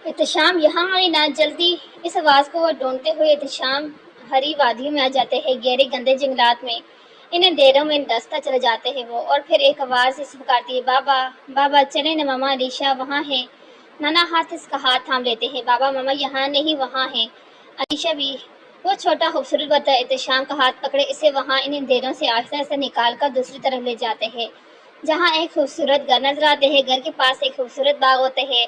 احتشام یہاں آئی نا جلدی۔ اس آواز کو ڈھونڈتے ہوئے احتشام ہری وادیوں میں آ جاتے ہیں، گہرے گندے جنگلات میں، انہیں دیروں میں دستہ چلے جاتے ہیں وہ، اور پھر ایک آواز اسے پکارتی ہے، بابا بابا چلے نا ماما، علیشا وہاں ہے۔ نانا ہاتھ اس کا ہاتھ تھام لیتے ہیں، بابا ماما یہاں نہیں وہاں ہے، علیشا بھی۔ وہ چھوٹا خوبصورت بچہ احتشام کا ہاتھ پکڑے اسے وہاں ان اندھیروں سے آہستہ آہستہ نکال کر دوسری طرف لے جاتے ہیں، جہاں ایک خوبصورت گھر نظر آتے ہیں۔ گھر کے پاس ایک خوبصورت باغ ہوتے ہیں،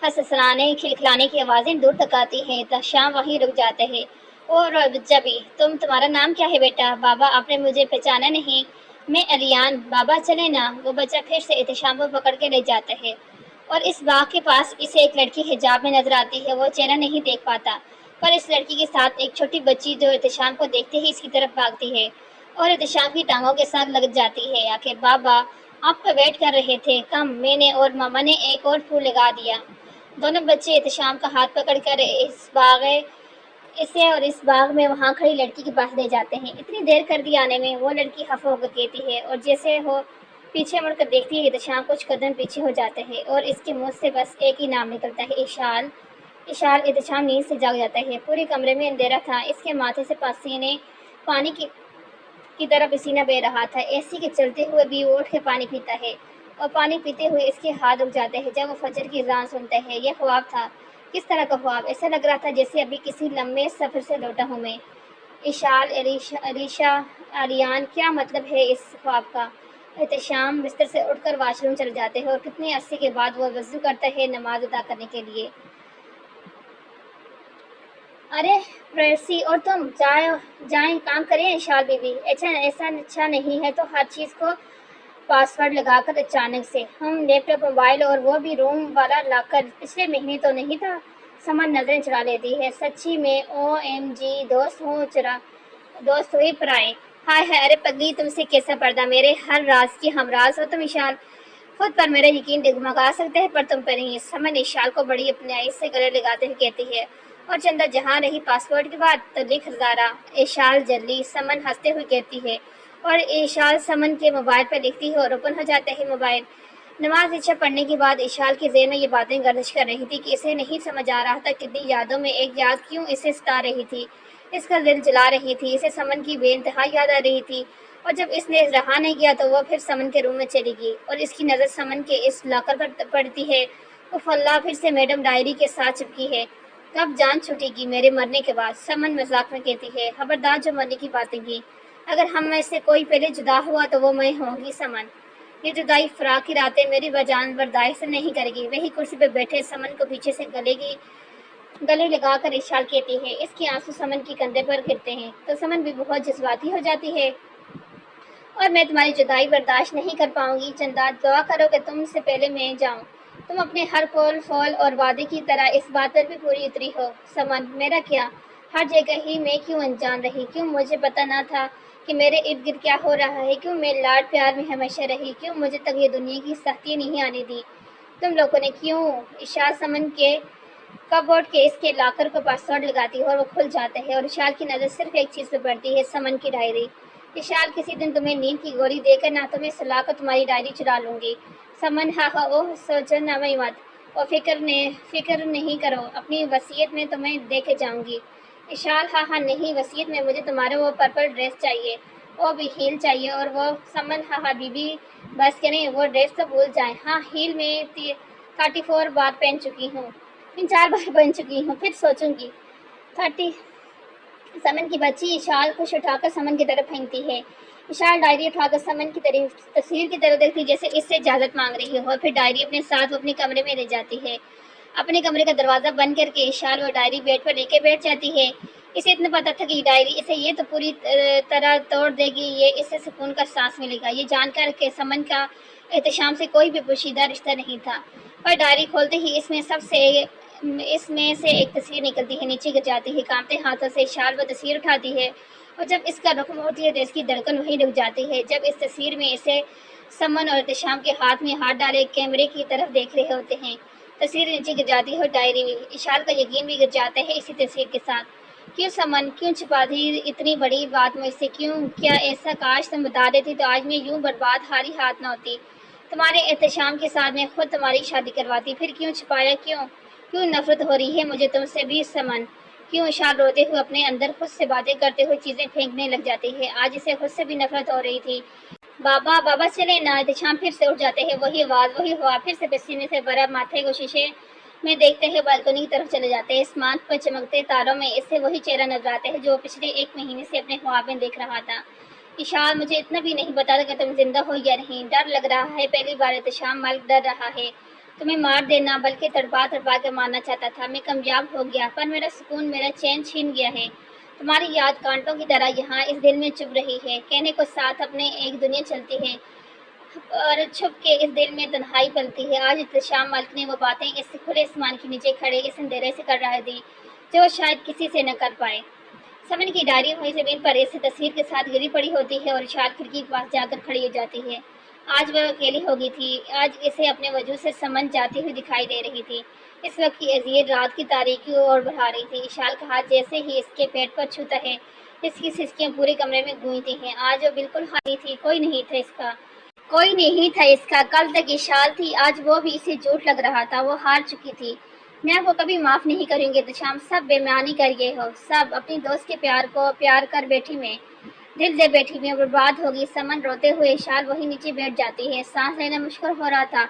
ہنسانے کھلکھلانے کی آوازیں دور تک آتی ہیں۔ احتشام وہیں رک جاتے ہیں، اور بچہ بھی۔ تمہارا نام کیا ہے بیٹا؟ بابا آپ نے مجھے پہچانا نہیں، میں الیان، بابا چلے نا۔ وہ بچہ پھر سے احتشام کو پکڑ کے لے جاتا ہے، اور اس باغ کے پاس اسے ایک لڑکی حجاب میں نظر آتی ہے۔ وہ چہرہ نہیں دیکھ پاتا، پر اس لڑکی کے ساتھ ایک چھوٹی بچی جو احتشام کو دیکھتے ہی اس کی طرف بھاگتی ہے اور احتشام کی ٹانگوں کے ساتھ لگ جاتی ہے۔ آخر بابا آپ کا ویٹ کر رہے تھے، کم میں نے اور ماما نے ایک اور پھول لگا دیا۔ دونوں بچے احتشام کا ہاتھ پکڑ کر اسے اور اس باغ میں وہاں کھڑی لڑکی کے پاس لے جاتے ہیں۔ اتنی دیر کر دی آنے میں، وہ لڑکی خفا ہو کر کہتی ہے، اور جیسے وہ پیچھے مڑ کر دیکھتی ہے، احتشام کچھ قدم پیچھے ہو جاتے ہیں، اور اس کے منہ سے بس ایک ہی نام نکلتا ہے، اشال۔ اشال۔ احتشام نیند سے جاگ جاتا ہے، پورے کمرے میں اندھیرا تھا، اس کے ماتھے سے پانی کی طرف پسینہ بہہ رہا تھا، ایسی کہ چلتے ہوئے بھی وہ اٹھ کے پانی پیتا ہے، اور پانی پیتے ہوئے اس کے ہاتھ رک جاتے ہیں جب وہ فجر کی اذان سنتا ہے۔ یہ خواب تھا، کس طرح کا خواب؟ ایسا لگ رہا تھا جیسے ابھی کسی لمبے سفر سے لوٹا ہوں میں۔ اشال، علیشا، الیان، کیا مطلب ہے اس خواب کا؟ احتشام بستر سے اٹھ کر واش روم چل جاتے ہیں، اور کتنے عرصے کے بعد وہ وضو کرتا ہے نماز ادا کرنے کے لیے۔ ارے پریسی، اور تم جائیں کام کریں اشال بیوی۔ ایسا اچھا نہیں ہے تو ہر چیز کو پاس ورڈ لگا کر اچانک سے ہم لیپ ٹاپ، موبائل اور وہ بھی روم والا لاک کر پچھلے مہینے تو نہیں تھا۔ سمن نظریں چرا لیتی ہے، سچی میں او ایم جی، دوست ہوئی پرائے۔ ہائے ہائے، ارے پگلی تم سے کیسا پردہ، میرے ہر راز کی ہمراز ہو تم اشال۔ خود پر میرا یقین ڈگمگا سکتے ہیں پر تم پر نہیں۔ سمن اشال کو بڑی اپنائی سے گلے لگاتے ہوئے کہتی ہے، اور چندہ جہاں رہی پاسپورٹ کی بات تو لکھ ہزارہ۔ اشال جلدی، سمن ہنستے ہوئے کہتی ہے، اور اشال سمن کے موبائل پر لکھتی ہے اور اوپن ہو جاتا ہے موبائل۔ نماز عشاء پڑھنے کے بعد اشال کے ذہن میں یہ باتیں گردش کر رہی تھی کہ اسے نہیں سمجھ آ رہا تھا کتنی یادوں میں ایک یاد کیوں اسے ستا رہی تھی، اس کا دل جلا رہی تھی۔ اسے سمن کی بے انتہا یاد آ رہی تھی، اور جب اس نے رہا نہیں کیا تو وہ پھر سمن کے روم میں چلی گئی، اور اس کی نظر سمن کے اس لاکر پر پڑتی ہے۔ اف اللہ، پھر سے میڈم ڈائری کے ساتھ چپکی ہے۔ کب جان چھوٹے گی میرے مرنے کے بعد؟ سمن مذاق میں کہتی ہے، خبردار جو مرنے کی باتیں کی، اگر ہم میں سے کوئی پہلے جدا ہوا تو وہ میں ہوں گی سمن۔ یہ جدائی فراق کی راتیں میری جان برداشت نہیں کرے گی۔ وہی کرسی پہ بیٹھے سمن کو پیچھے سے گلے لگا کر اشال کہتی ہے، اس کے آنسو سمن کی کندھے پر گرتے ہیں تو سمن بھی بہت جذباتی ہو جاتی ہے، اور میں تمہاری جدائی برداشت نہیں کر پاؤں گی۔ چندہ دعا کرو کہ تم سے پہلے میں جاؤں، تم اپنے ہر قول اور وعدے کی طرح اس بات پر بھی پوری اتری ہو۔ سمن، میرا کیا؟ ہر جگہ ہی میں کیوں انجان رہی؟ کیوں مجھے پتہ نہ تھا کہ میرے ارد گرد کیا ہو رہا ہے؟ کیوں میں لاڈ پیار میں ہمیشہ رہی؟ کیوں مجھے تک یہ دنیا کی سختی نہیں آنے دی تم لوگوں نے؟ کیوں؟ اشال سمن کے کب بورڈ کے اس کے لاکر کو پاسورڈ لگاتی ہے اور وہ کھل جاتا ہے، اور اشال کی نظر صرف ایک چیز پہ پڑتی ہے، سمن کی ڈائری۔ اشال، کسی دن تمہیں نیند کی گولی دے کر نہ تمہیں سلا کر تمہاری ڈائری چرا لوں گی۔ سمن، ہاں ہاں، اوہ سوچنا مت، اور فکر نہیں کرو، اپنی وصیت میں تمہیں دے کے جاؤں گی۔ اشال، ہاں ہاں نہیں، وصیت میں مجھے تمہارا وہ پرپل ڈریس چاہیے، وہ بھی ہیل چاہیے، اور وہ۔ سمن، ہاں ہاں بیبی بس کریں، وہ ڈریس تو بھول جائیں۔ ہاں، ہیل میں 34 بار پہن چکی ہوں، 3-4 بار پہن چکی ہوں، پھر سوچوں گی۔ 30 سمن کی بچی اشال کچھ اٹھا کر سمن کی طرف پھینکتی ہے۔ اشال ڈائری اٹھا کر سمن کی تصویر کی طرف دیکھتی جیسے اس سے اجازت مانگ رہی ہو، اور پھر ڈائری اپنے ساتھ وہ اپنے کمرے میں لے جاتی ہے۔ اپنے کمرے کا دروازہ بند کر کے اشال وہ ڈائری بیڈ پر لے کے بیٹھ جاتی ہے۔ اسے اتنا پتا تھا کہ یہ ڈائری اسے یہ تو پوری طرح توڑ دے گی، یہ اسے سکون کا سانس ملے گا، یہ جان کر کہ سمن کا احتشام سے کوئی بھی پوشیدہ رشتہ نہیں تھا۔ پر ڈائری کھولتے ہی اس میں سے ایک تصویر نکلتی ہے، نیچے گر جاتی ہے۔ کانپتے ہاتھوں سے اشال وہ تصویر اٹھاتی ہے، اور جب اس کا رخ موڑتی ہے تو اس کی دھڑکن وہیں رک جاتی ہے۔ جب اس تصویر میں اسے سمن اور احتشام کے ہاتھ میں ہاتھ ڈالے کیمرے کی طرف دیکھ رہے ہوتے ہیں، تصویر نیچے گر جاتی ہے اور ڈائری بھی۔ اشال کا یقین بھی گر جاتا ہے اسی تصویر کے ساتھ۔ کیوں سمن، کیوں چھپا دی اتنی بڑی بات مجھ سے؟ کیوں؟ کیا ایسا کاش تم بتا دیتی تو آج میں یوں برباد ہاری ہاتھ نہ ہوتی، تمہارے احتشام کے ساتھ میں خود تمہاری شادی کرواتی۔ پھر کیوں چھپایا؟ کیوں کیوں نفرت ہو رہی ہے مجھے تم سے بھی سمن؟ کیوں؟ اشال روتے ہوئے اپنے اندر خود سے باتیں کرتے ہوئے چیزیں پھینکنے لگ جاتی ہے۔ آج اسے خود سے بھی نفرت ہو رہی تھی۔ بابا بابا چلے نا۔ احتشام پھر سے اٹھ جاتے ہیں، وہی آواز وہی ہوا، پھر سے پسینے سے بھرا ماتھے کو شیشے میں دیکھتے ہیں، بالکنی کی طرف چلے جاتے ہیں۔ اسمان پر چمکتے تاروں میں اسے وہی چہرہ نظر آتا ہے جو پچھلے 1 مہینے سے اپنے خواب میں دیکھ رہا تھا۔ اشال مجھے اتنا بھی نہیں بتا کہ تم زندہ ہو یا نہیں، ڈر لگ رہا ہے، پہلی بار احتشام ملک ڈر رہا ہے تمہیں مار دینا، بلکہ تڑپا تڑپا کے مارنا چاہتا تھا۔ میں کامیاب ہو گیا، پر میرا سکون، میرا چین چھین گیا ہے۔ تمہاری یاد کانٹوں کی طرح یہاں اس دل میں چبھ رہی ہے، کہنے کو ساتھ اپنے ایک دنیا چلتی ہے اور چھپ کے اس دل میں تنہائی پلتی ہے۔ آج احتشام ملک نے وہ باتیں اس کھلے آسمان کے نیچے کھڑے اس اندھیرے سے کر رہا تھی جو شاید کسی سے نہ کر پائے۔ سمن کی ڈائری وہی زمین پر اس تصویر کے ساتھ گری پڑی ہوتی ہے اور اشال کھڑکی کے پاس جا کر کھڑی ہو جاتی ہے۔ آج وہ اکیلی ہو گئی تھی، آج اسے اپنے وجود سے سمن جاتی ہوئی دکھائی دے رہی تھی۔ اس وقت کی اذیت رات کی تاریکی اور بڑھا رہی تھی۔ اشال کا ہاتھ جیسے ہی اس کے پیٹ پر چھوتا ہے، اس کی سسکیاں پورے کمرے میں گونجتی ہیں۔ آج وہ بالکل خالی تھی، کوئی نہیں تھا اس کا، کوئی نہیں تھا اس کا۔ کل تک اشال تھی، آج وہ بھی اسے جھوٹ لگ رہا تھا، وہ ہار چکی تھی۔ میں آپ کو کبھی معاف نہیں کروں گی احتشام، سب بے ایمانی کر گئے ہو، سب اپنی دوست کے پیار کو پیار کر بیٹھی میں، دل دے بیٹھی میں برباد ہوگی۔ سمن روتے ہوئے اشال وہی نیچے بیٹھ جاتی ہے، سانس لینا مشکل ہو رہا تھا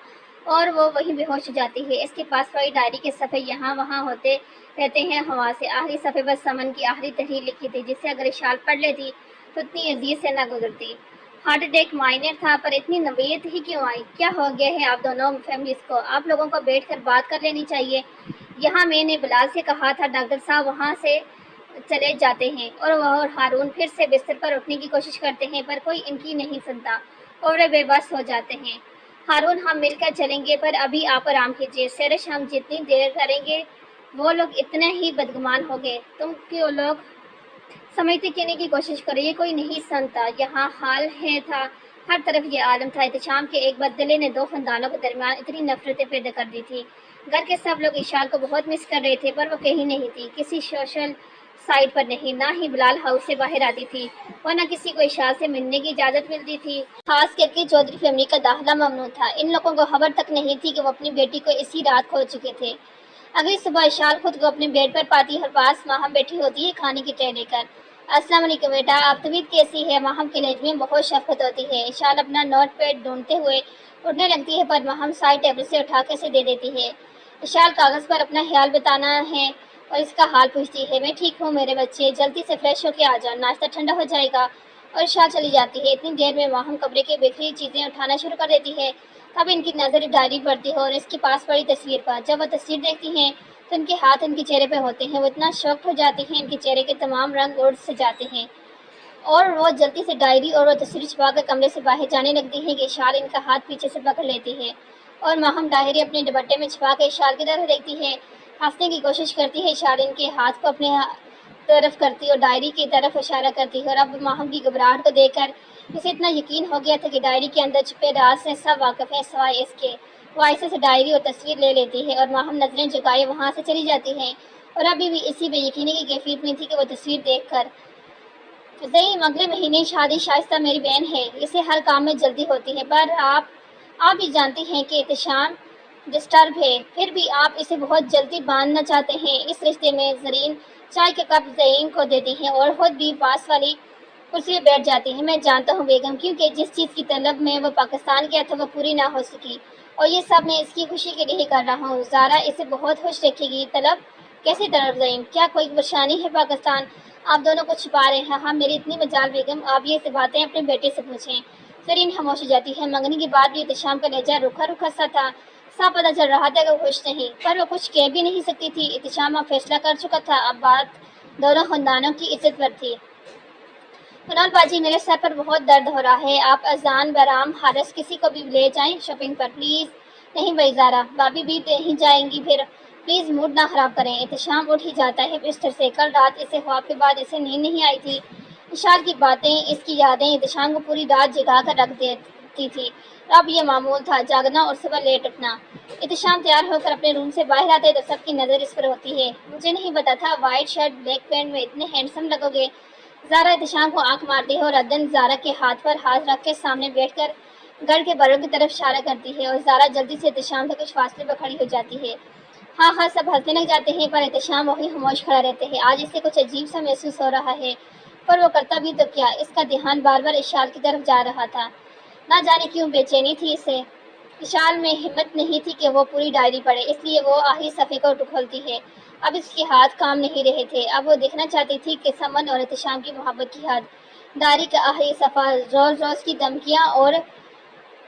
اور وہ وہی بے ہوش ہو جاتی ہے۔ اس کے پاس وہی ڈائری کے صفحے یہاں وہاں ہوتے رہتے ہیں ہوا سے۔ آخری صفحے پر سمن کی آخری تحریر لکھی تھی جسے اگر اشال پڑھ لیتی تو اتنی عزیز سے نہ گزرتی۔ ہارٹ اٹیک مائنر تھا، پر اتنی نوعیت ہی کیوں آئی؟ کیا ہو گیا ہے آپ دونوں فیملیز کو؟ آپ لوگوں کو بیٹھ کر بات کر لینی چاہیے۔ یہاں میں نے بلال سے کہا تھا ڈاکٹر صاحب وہاں سے چلے جاتے ہیں اور وہ اور ہارون پھر سے بستر پر اٹھنے کی کوشش کرتے ہیں، پر کوئی ان کی نہیں سنتا اور وہ بے بس ہو جاتے ہیں۔ ہارون ہم مل کر چلیں گے، پر ابھی آپ آرام کیجیے، سرش ہم جتنی دیر کریں گے وہ لوگ اتنے ہی بدگمان ہوں گے۔ تم کیوں لوگ سمجھتے کہنے کی کوشش کرو، یہ کوئی نہیں سنتا۔ یہاں حال ہے تھا، ہر طرف یہ عالم تھا۔ احتشام کے ایک بدلے نے 2 خاندانوں کے درمیان اتنی نفرتیں پیدا کر دی تھی۔ گھر کے سب لوگ اشال کو بہت مس کر رہے تھے، پر وہ کہیں نہیں تھی، کسی سوشل سائٹ پر نہیں، نہ ہی بلال ہاؤس سے باہر آتی تھی اور نہ کسی کو اشال سے ملنے کی اجازت ملتی تھی۔ خاص کر کے چودھری فیملی کا داخلہ ممنوع تھا۔ ان لوگوں کو خبر تک نہیں تھی کہ وہ اپنی بیٹی کو اسی رات کھو چکے تھے۔ اگلی صبح اشال خود کو اپنے بیڈ پر پاتی اور پاس ماہم بیٹھی ہوتی ہے کھانے کی ٹرے لے کر۔ السلام علیکم بیٹا، آپ طبیعت کیسی ہے؟ ماہم کے لہجے میں بہت شفقت ہوتی ہے۔ اشال اپنا نوٹ پیڈ ڈھونڈتے ہوئے اٹھنے لگتی ہے، پر ماہم سائڈ ٹیبل سے اٹھا کے اسے دے دیتی ہے۔ اشال کاغذ پر اپنا خیال بتانا ہے اور اس کا حال پوچھتی ہے۔ میں ٹھیک ہوں میرے بچے، جلدی سے فریش ہو کے آ جاؤ، ناشتہ ٹھنڈا ہو جائے گا۔ اور اشال چلی جاتی ہے۔ اتنی دیر میں ماہم کمرے کے بکھری چیزیں اٹھانا شروع کر دیتی ہے۔ تب ان کی نظر ڈائری پڑتی ہے اور اس کے پاس پڑی تصویر پر۔ جب وہ تصویر دیکھتی ہیں تو ان کے ہاتھ ان کے چہرے پہ ہوتے ہیں، وہ اتنا شاکڈ ہو جاتی ہیں، ان کے چہرے کے تمام رنگ اڑ سے جاتے ہیں اور وہ جلدی سے ڈائری اور وہ تصویر چھپا کر کمرے سے باہر جانے لگتی ہے کہ اشال ان کا ہاتھ پیچھے سے پکڑ لیتی ہے اور ماہم ڈائری اپنے دوپٹے میں چھپا کے اشال کی طرف دیکھتی ہے، ہنسنے کی کوشش کرتی ہے۔ اشال ان کے ہاتھ کو اپنے طرف کرتی اور ڈائری کی طرف اشارہ کرتی ہے اور اب ماہم کی گھبراہٹ کو دیکھ کر اسے اتنا یقین ہو گیا تھا کہ ڈائری کے اندر چھپے راز سے سب واقف ہیں سوائے اس کے۔ وہ آہستہ سے ڈائری اور تصویر لے لیتی ہے اور ماہم نظریں جھکائے وہاں سے چلی جاتی ہیں اور ابھی بھی اسی بے یقینی کی کیفیت میں تھی کہ وہ تصویر دیکھ کر زعیم اگلے مہینے شادی شائستہ میری بہن ہے، اسے ہر کام میں جلدی ہوتی ہے، پر آپ بھی جانتی ہیں کہ احتشام ڈسٹرب ہے، پھر بھی آپ اسے بہت جلدی باندھنا چاہتے ہیں اس رشتے میں۔ زرین چائے کا کپ زعیم کو دیتی ہیں اور خود بھی پاس والی کرسی پہ بیٹھ جاتی ہیں۔ میں جانتا ہوں بیگم، کیونکہ جس چیز کی طلب میں وہ پاکستان گیا تھا وہ پوری نہ ہو سکی اور یہ سب میں اس کی خوشی کے لیے ہی کر رہا ہوں۔ زارا اسے بہت خوش رکھے گی۔ طلب؟ کیسی طلب زعیم؟ کیا کوئی پریشانی ہے پاکستان؟ آپ دونوں کو چھپا رہے ہیں؟ ہاں میری اتنی مجال بیگم، آپ یہ باتیں اپنے بیٹے سے پوچھیں۔ زرین خاموش ہو جاتی ہے۔ منگنی کے بعد بھی احتشام کا لہجہ روکھا روکھا سا تھا، صاف پتہ چل رہا تھا کہ وہ خوش نہیں، پر وہ کچھ کہہ بھی نہیں سکتی تھی۔ احتشام اب فیصلہ کر چکا تھا، اب بات دونوں خاندانوں کی عزت پر تھی۔ کنال باجی میرے سر پر بہت درد ہو رہا ہے، آپ اذان برام حارث کسی کو بھی لے جائیں شاپنگ پر پلیز۔ نہیں بھائی زارا، بھابی بھی نہیں جائیں گی پھر، پلیز موڈ نہ خراب کریں۔ احتشام اٹھ ہی جاتا ہے بستر سے۔ کل رات اسے خواب کے بعد اسے نیند نہیں آئی تھی۔ اشال کی باتیں، اس کی یادیں احتشام کو پوری رات جگا کر رکھ دیتی تھی۔ اب یہ معمول تھا، جاگنا اور صبح لیٹ اٹھنا۔ احتشام تیار ہو کر اپنے روم سے باہر آتے تو سب کی نظر اس پر ہوتی ہے۔ مجھے نہیں پتا تھا وائٹ شرٹ بلیک پینٹ میں اتنے ہینڈسم لگو گے۔ زارا احتشام کو آنکھ مارتی ہے اور عدن زارا کے ہاتھ پر ہاتھ رکھ کے سامنے بیٹھ کر گھر کے بڑوں کی طرف اشارہ کرتی ہے اور زارا جلدی سے احتشام سے کچھ فاصلے پر کھڑی ہو جاتی ہے۔ ہاں ہاں سب ہنسنے لگ جاتے ہیں، پر احتشام وہی خاموش کھڑا رہتے ہیں۔ آج اسے کچھ عجیب سا محسوس ہو رہا ہے، پر وہ کرتا بھی تو کیا، اس کا دھیان بار بار اشال کی طرف جا رہا تھا۔ نہ جانے کیوں بے چینی تھی اسے۔ اشال میں ہمت نہیں تھی کہ وہ پوری ڈائری پڑھے، اس لیے وہ آخری صفحے کو کھولتی ہے۔ اب اس کے ہاتھ کام نہیں رہے تھے، اب وہ دیکھنا چاہتی تھی کہ سمن اور احتشام کی محبت کی حد۔ ڈائری کا آخری صفحہ، روز روز کی دھمکیاں اور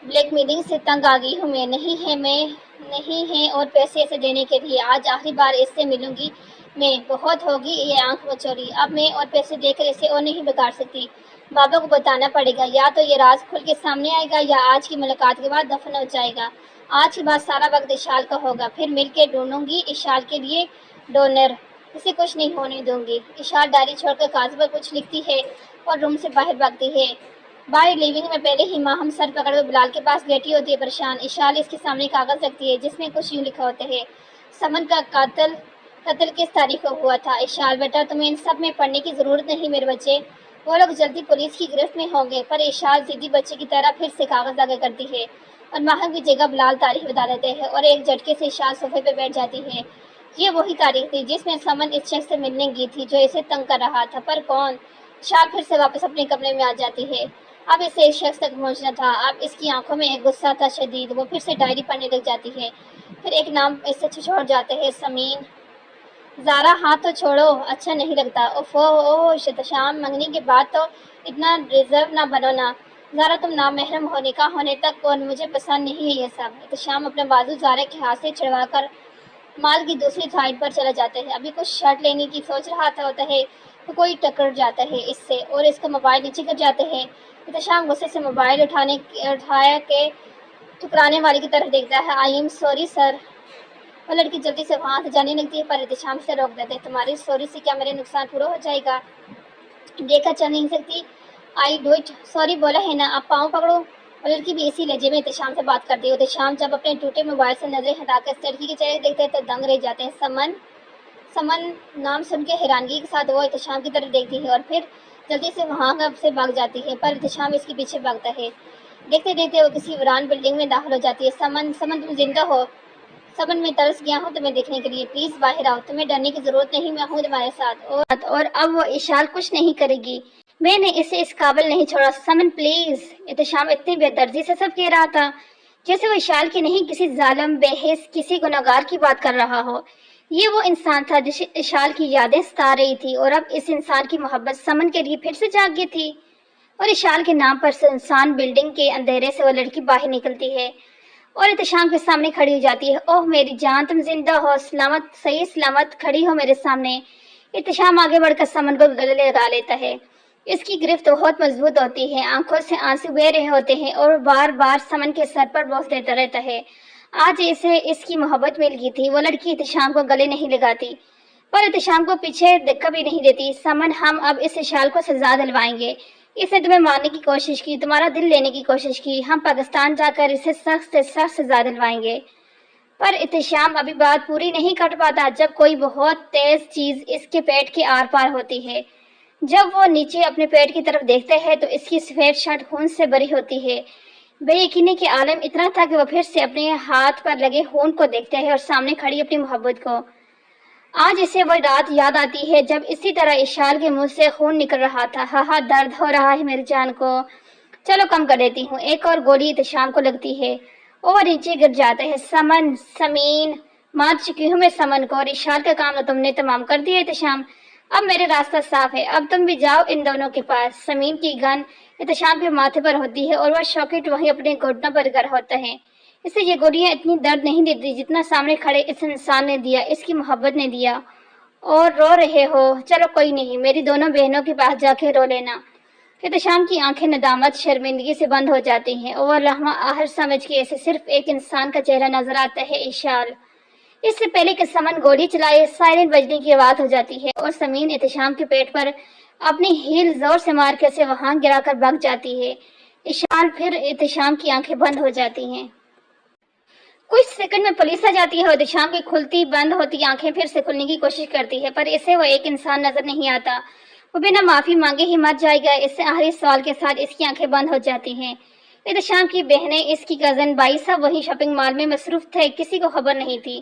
بلیک میلنگ سے تنگ آ گئی ہوں میں نہیں ہے اور پیسے اسے دینے کے لیے۔ آج آخری بار اس سے ملوں گی میں، بہت ہوگی یہ آنکھ مچولی، اب میں اور پیسے دے کر اسے اور نہیں بگاڑ سکتی۔ بابا کو بتانا پڑے گا، یا تو یہ راز کھل کے سامنے آئے گا یا آج کی ملاقات کے بعد دفن ہو جائے گا۔ آج کے بعد سارا وقت اشال کا ہوگا، پھر مل کے ڈھونڈوں گی اشال کے لیے ڈونر، اسے کچھ نہیں ہونے دوں گی۔ اشال ڈائری چھوڑ کر کاغذ پر کچھ لکھتی ہے اور روم سے باہر بھاگتی ہے۔ باہر لیونگ میں پہلے ہی ماہم سر پکڑ کر بلال کے پاس لیٹی ہوتی ہے پریشان۔ اشال اس کے سامنے کاغذ رکھتی ہے جس میں کچھ یوں لکھا ہوتا ہے، سمن کا قتل کس تاریخ کو ہوا تھا۔ اشال بیٹا تمہیں ان سب میں پڑھنے کی ضرورت نہیں میرے بچے، وہ لوگ جلدی پولیس کی گرفت میں ہوں گے۔ پر اشال ضدی بچے کی طرح پھر سے کاغذ آگے کرتی ہے اور ماہم کی جگہ بلال تاریخ بتا دیتے ہیں اور ایک جھٹکے سے اشال صوفے پہ بیٹھ جاتی ہے۔ یہ وہی تاریخ تھی جس میں سمن اس شخص سے ملنے گئی تھی جو اسے تنگ کر رہا تھا، پر کون؟ اشال پھر سے واپس اپنے کمرے میں آ جاتی ہے۔ اب اسے اس شخص تک پہنچنا تھا، اب اس کی آنکھوں میں ایک غصہ تھا شدید۔ وہ پھر سے ڈائری پڑھنے لگ جاتی ہے، پھر ایک نام اس سے چھوڑ جاتے ہیں، سمین۔ زارا ہاتھ تو چھوڑو، اچھا نہیں لگتا۔ احتشام، منگنی کے بعد تو اتنا ریزرو نہ بنو نا۔ زارا تم نامحرم ہو، نکاح ہونے تک، اور مجھے پسند نہیں ہے یہ سب۔ احتشام اپنا بازو زارا کے ہاتھ سے چھڑوا کر مال کی دوسری سائڈ پر چلا جاتا ہے۔ ابھی کچھ شرٹ لینے کی سوچ رہا ہوتا ہے کہ کوئی ٹکر جاتا ہے اس سے اور اس کا موبائل نیچے گر جاتا ہے۔ احتشام غصے سے موبائل اٹھایا کے ٹکرانے والے کی طرف دیکھتا ہے۔ I am sorry sir. وہ لڑکی جلدی سے وہاں سے جانے لگتی ہے پر احتشام سے روک دیتے ہیں۔ تمہاری سوری سے کیا میرے نقصان پورا ہو جائے گا؟ دیکھا چل نہیں سکتی؟ آئی ڈو اٹ، سوری بولا ہے نا، اب پاؤں پکڑو۔ وہ لڑکی بھی اسی لہجے میں احتشام سے بات کرتی ہے۔ احتشام جب اپنے ٹوٹے موبائل سے نظریں ہٹا کر اس لڑکی کے چہرے دیکھتے ہیں تو دنگ رہ جاتے ہیں۔ سمن نام سن کے حیرانگی کے ساتھ وہ احتشام کی طرف دیکھتی ہے اور پھر جلدی سے وہاں سے بھاگ جاتی ہے، پر احتشام اس کے پیچھے بھاگتا ہے۔ دیکھتے دیکھتے وہ کسی ویران بلڈنگ میں داخل ہو جاتی ہے۔ سمن تم زندہ ہو؟ سمن میں ترس گیا ہوں تمہیں دیکھنے کے لیے، پلیز باہر آؤ، تمہیں ڈرنے کی ضرورت نہیں، میں ہوں تمہارے ساتھ۔ اور اب وہ اشال کچھ نہیں کرے گی، میں نے اسے اس قابل نہیں چھوڑا۔ سمن پلیز۔ احتشام اتنی بے دردی سے سب کہہ رہا تھا جیسے وہ اشال کی نہیں کسی ظالم بے حس کسی گنہگار کی بات کر رہا ہو۔ یہ وہ انسان تھا جسے اشال کی یادیں ستا رہی تھی اور اب اس انسان کی محبت سمن کے لیے پھر سے جاگ گئی تھی۔ اور اشال کے نام پر سنسان بلڈنگ کے اندھیرے سے وہ لڑکی باہر نکلتی ہے اور احتشام کے سامنے کھڑی ہو جاتی ہے۔ اوہ میری جان، تم زندہ ہو، سلامت، صحیح سلامت کھڑی ہو میرے سامنے۔ احتشام آگے بڑھ کر سمن کو گلے لگا لیتا ہے۔ اس کی گرفت بہت مضبوط ہوتی ہے، آنکھوں سے آنسو بہہ رہے ہوتے ہیں اور بار بار سمن کے سر پر بوس دیتا رہتا ہے۔ آج اسے اس کی محبت مل گئی تھی۔ وہ لڑکی احتشام کو گلے نہیں لگاتی پر احتشام کو پیچھے کبھی نہیں دیتی۔ سمن، ہم اب اس اشال کو سزا دلوائیں گے، اس نے تمہیں مارنے کی کوشش کی، تمہارا دل لینے کی کوشش کی، ہم پاکستان جا کر اسے سخت سے سخت سزا دلوائیں گے۔ پر احتشام ابھی بات پوری نہیں کر پاتا جب کوئی بہت تیز چیز اس کے پیٹ کے آر پار ہوتی ہے۔ جب وہ نیچے اپنے پیٹ کی طرف دیکھتے ہیں تو اس کی سفید شرٹ خون سے بھری ہوتی ہے۔ بے یقینی کے عالم اتنا تھا کہ وہ پھر سے اپنے ہاتھ پر لگے خون کو دیکھتے ہیں اور سامنے کھڑی اپنی محبت کو۔ آج اسے وہ رات یاد آتی ہے جب اسی طرح اشال کے منہ سے خون نکل رہا تھا۔ ہاں درد ہو رہا ہے میری جان کو، چلو کم کر دیتی ہوں۔ ایک اور گولی احتشام کو لگتی ہے اور وہ نیچے گر جاتا ہے۔ سمین، مار چکی ہوں میں سمن کو، اور اشال کا کام تم نے تمام کر دیا احتشام۔ اب میرے راستہ صاف ہے، اب تم بھی جاؤ ان دونوں کے پاس۔ سمین کی گن احتشام کے ماتھے پر ہوتی ہے اور وہ شاکٹ وہیں اپنے گھٹنوں پر گر ہوتا ہے۔ اسے یہ گولیاں اتنی درد نہیں دیتی جتنا سامنے کھڑے اس انسان نے دیا، اس کی محبت نے دیا۔ اور رو رہے ہو؟ چلو کوئی نہیں، میری دونوں بہنوں کے پاس جا کے رو لینا۔ احتشام کی آنکھیں ندامت، شرمندگی سے بند ہو جاتی ہیں اور وہ لمحہ آخر سمجھ کے اسے صرف ایک انسان کا چہرہ نظر آتا ہے، اشال۔ اس سے پہلے کہ سمن گولی چلائے، سائرن بجنے کی آواز ہو جاتی ہے اور سمین احتشام کے پیٹ پر اپنی ہیل زور سے مار کے اسے وہاں گرا کر بھاگ جاتی ہے۔ اشال، پھر احتشام کی آنکھیں بند ہو جاتی ہیں۔ کچھ سیکنڈ میں پولیس آ جاتی ہے اور احتشام کی کھلتی بند ہوتی آنکھیں پھر سے کھلنے کی کوشش کرتی ہے، پر اسے وہ ایک انسان نظر نہیں آتا۔ وہ بنا معافی مانگے ہی مر جائے گا، اس سے آخری سوال کے ساتھ اس کی آنکھیں بند ہو جاتی ہیں۔ احتشام کی بہنیں، اس کی کزن بائی سب وہیں شاپنگ مال میں مصروف تھے، کسی کو خبر نہیں تھی۔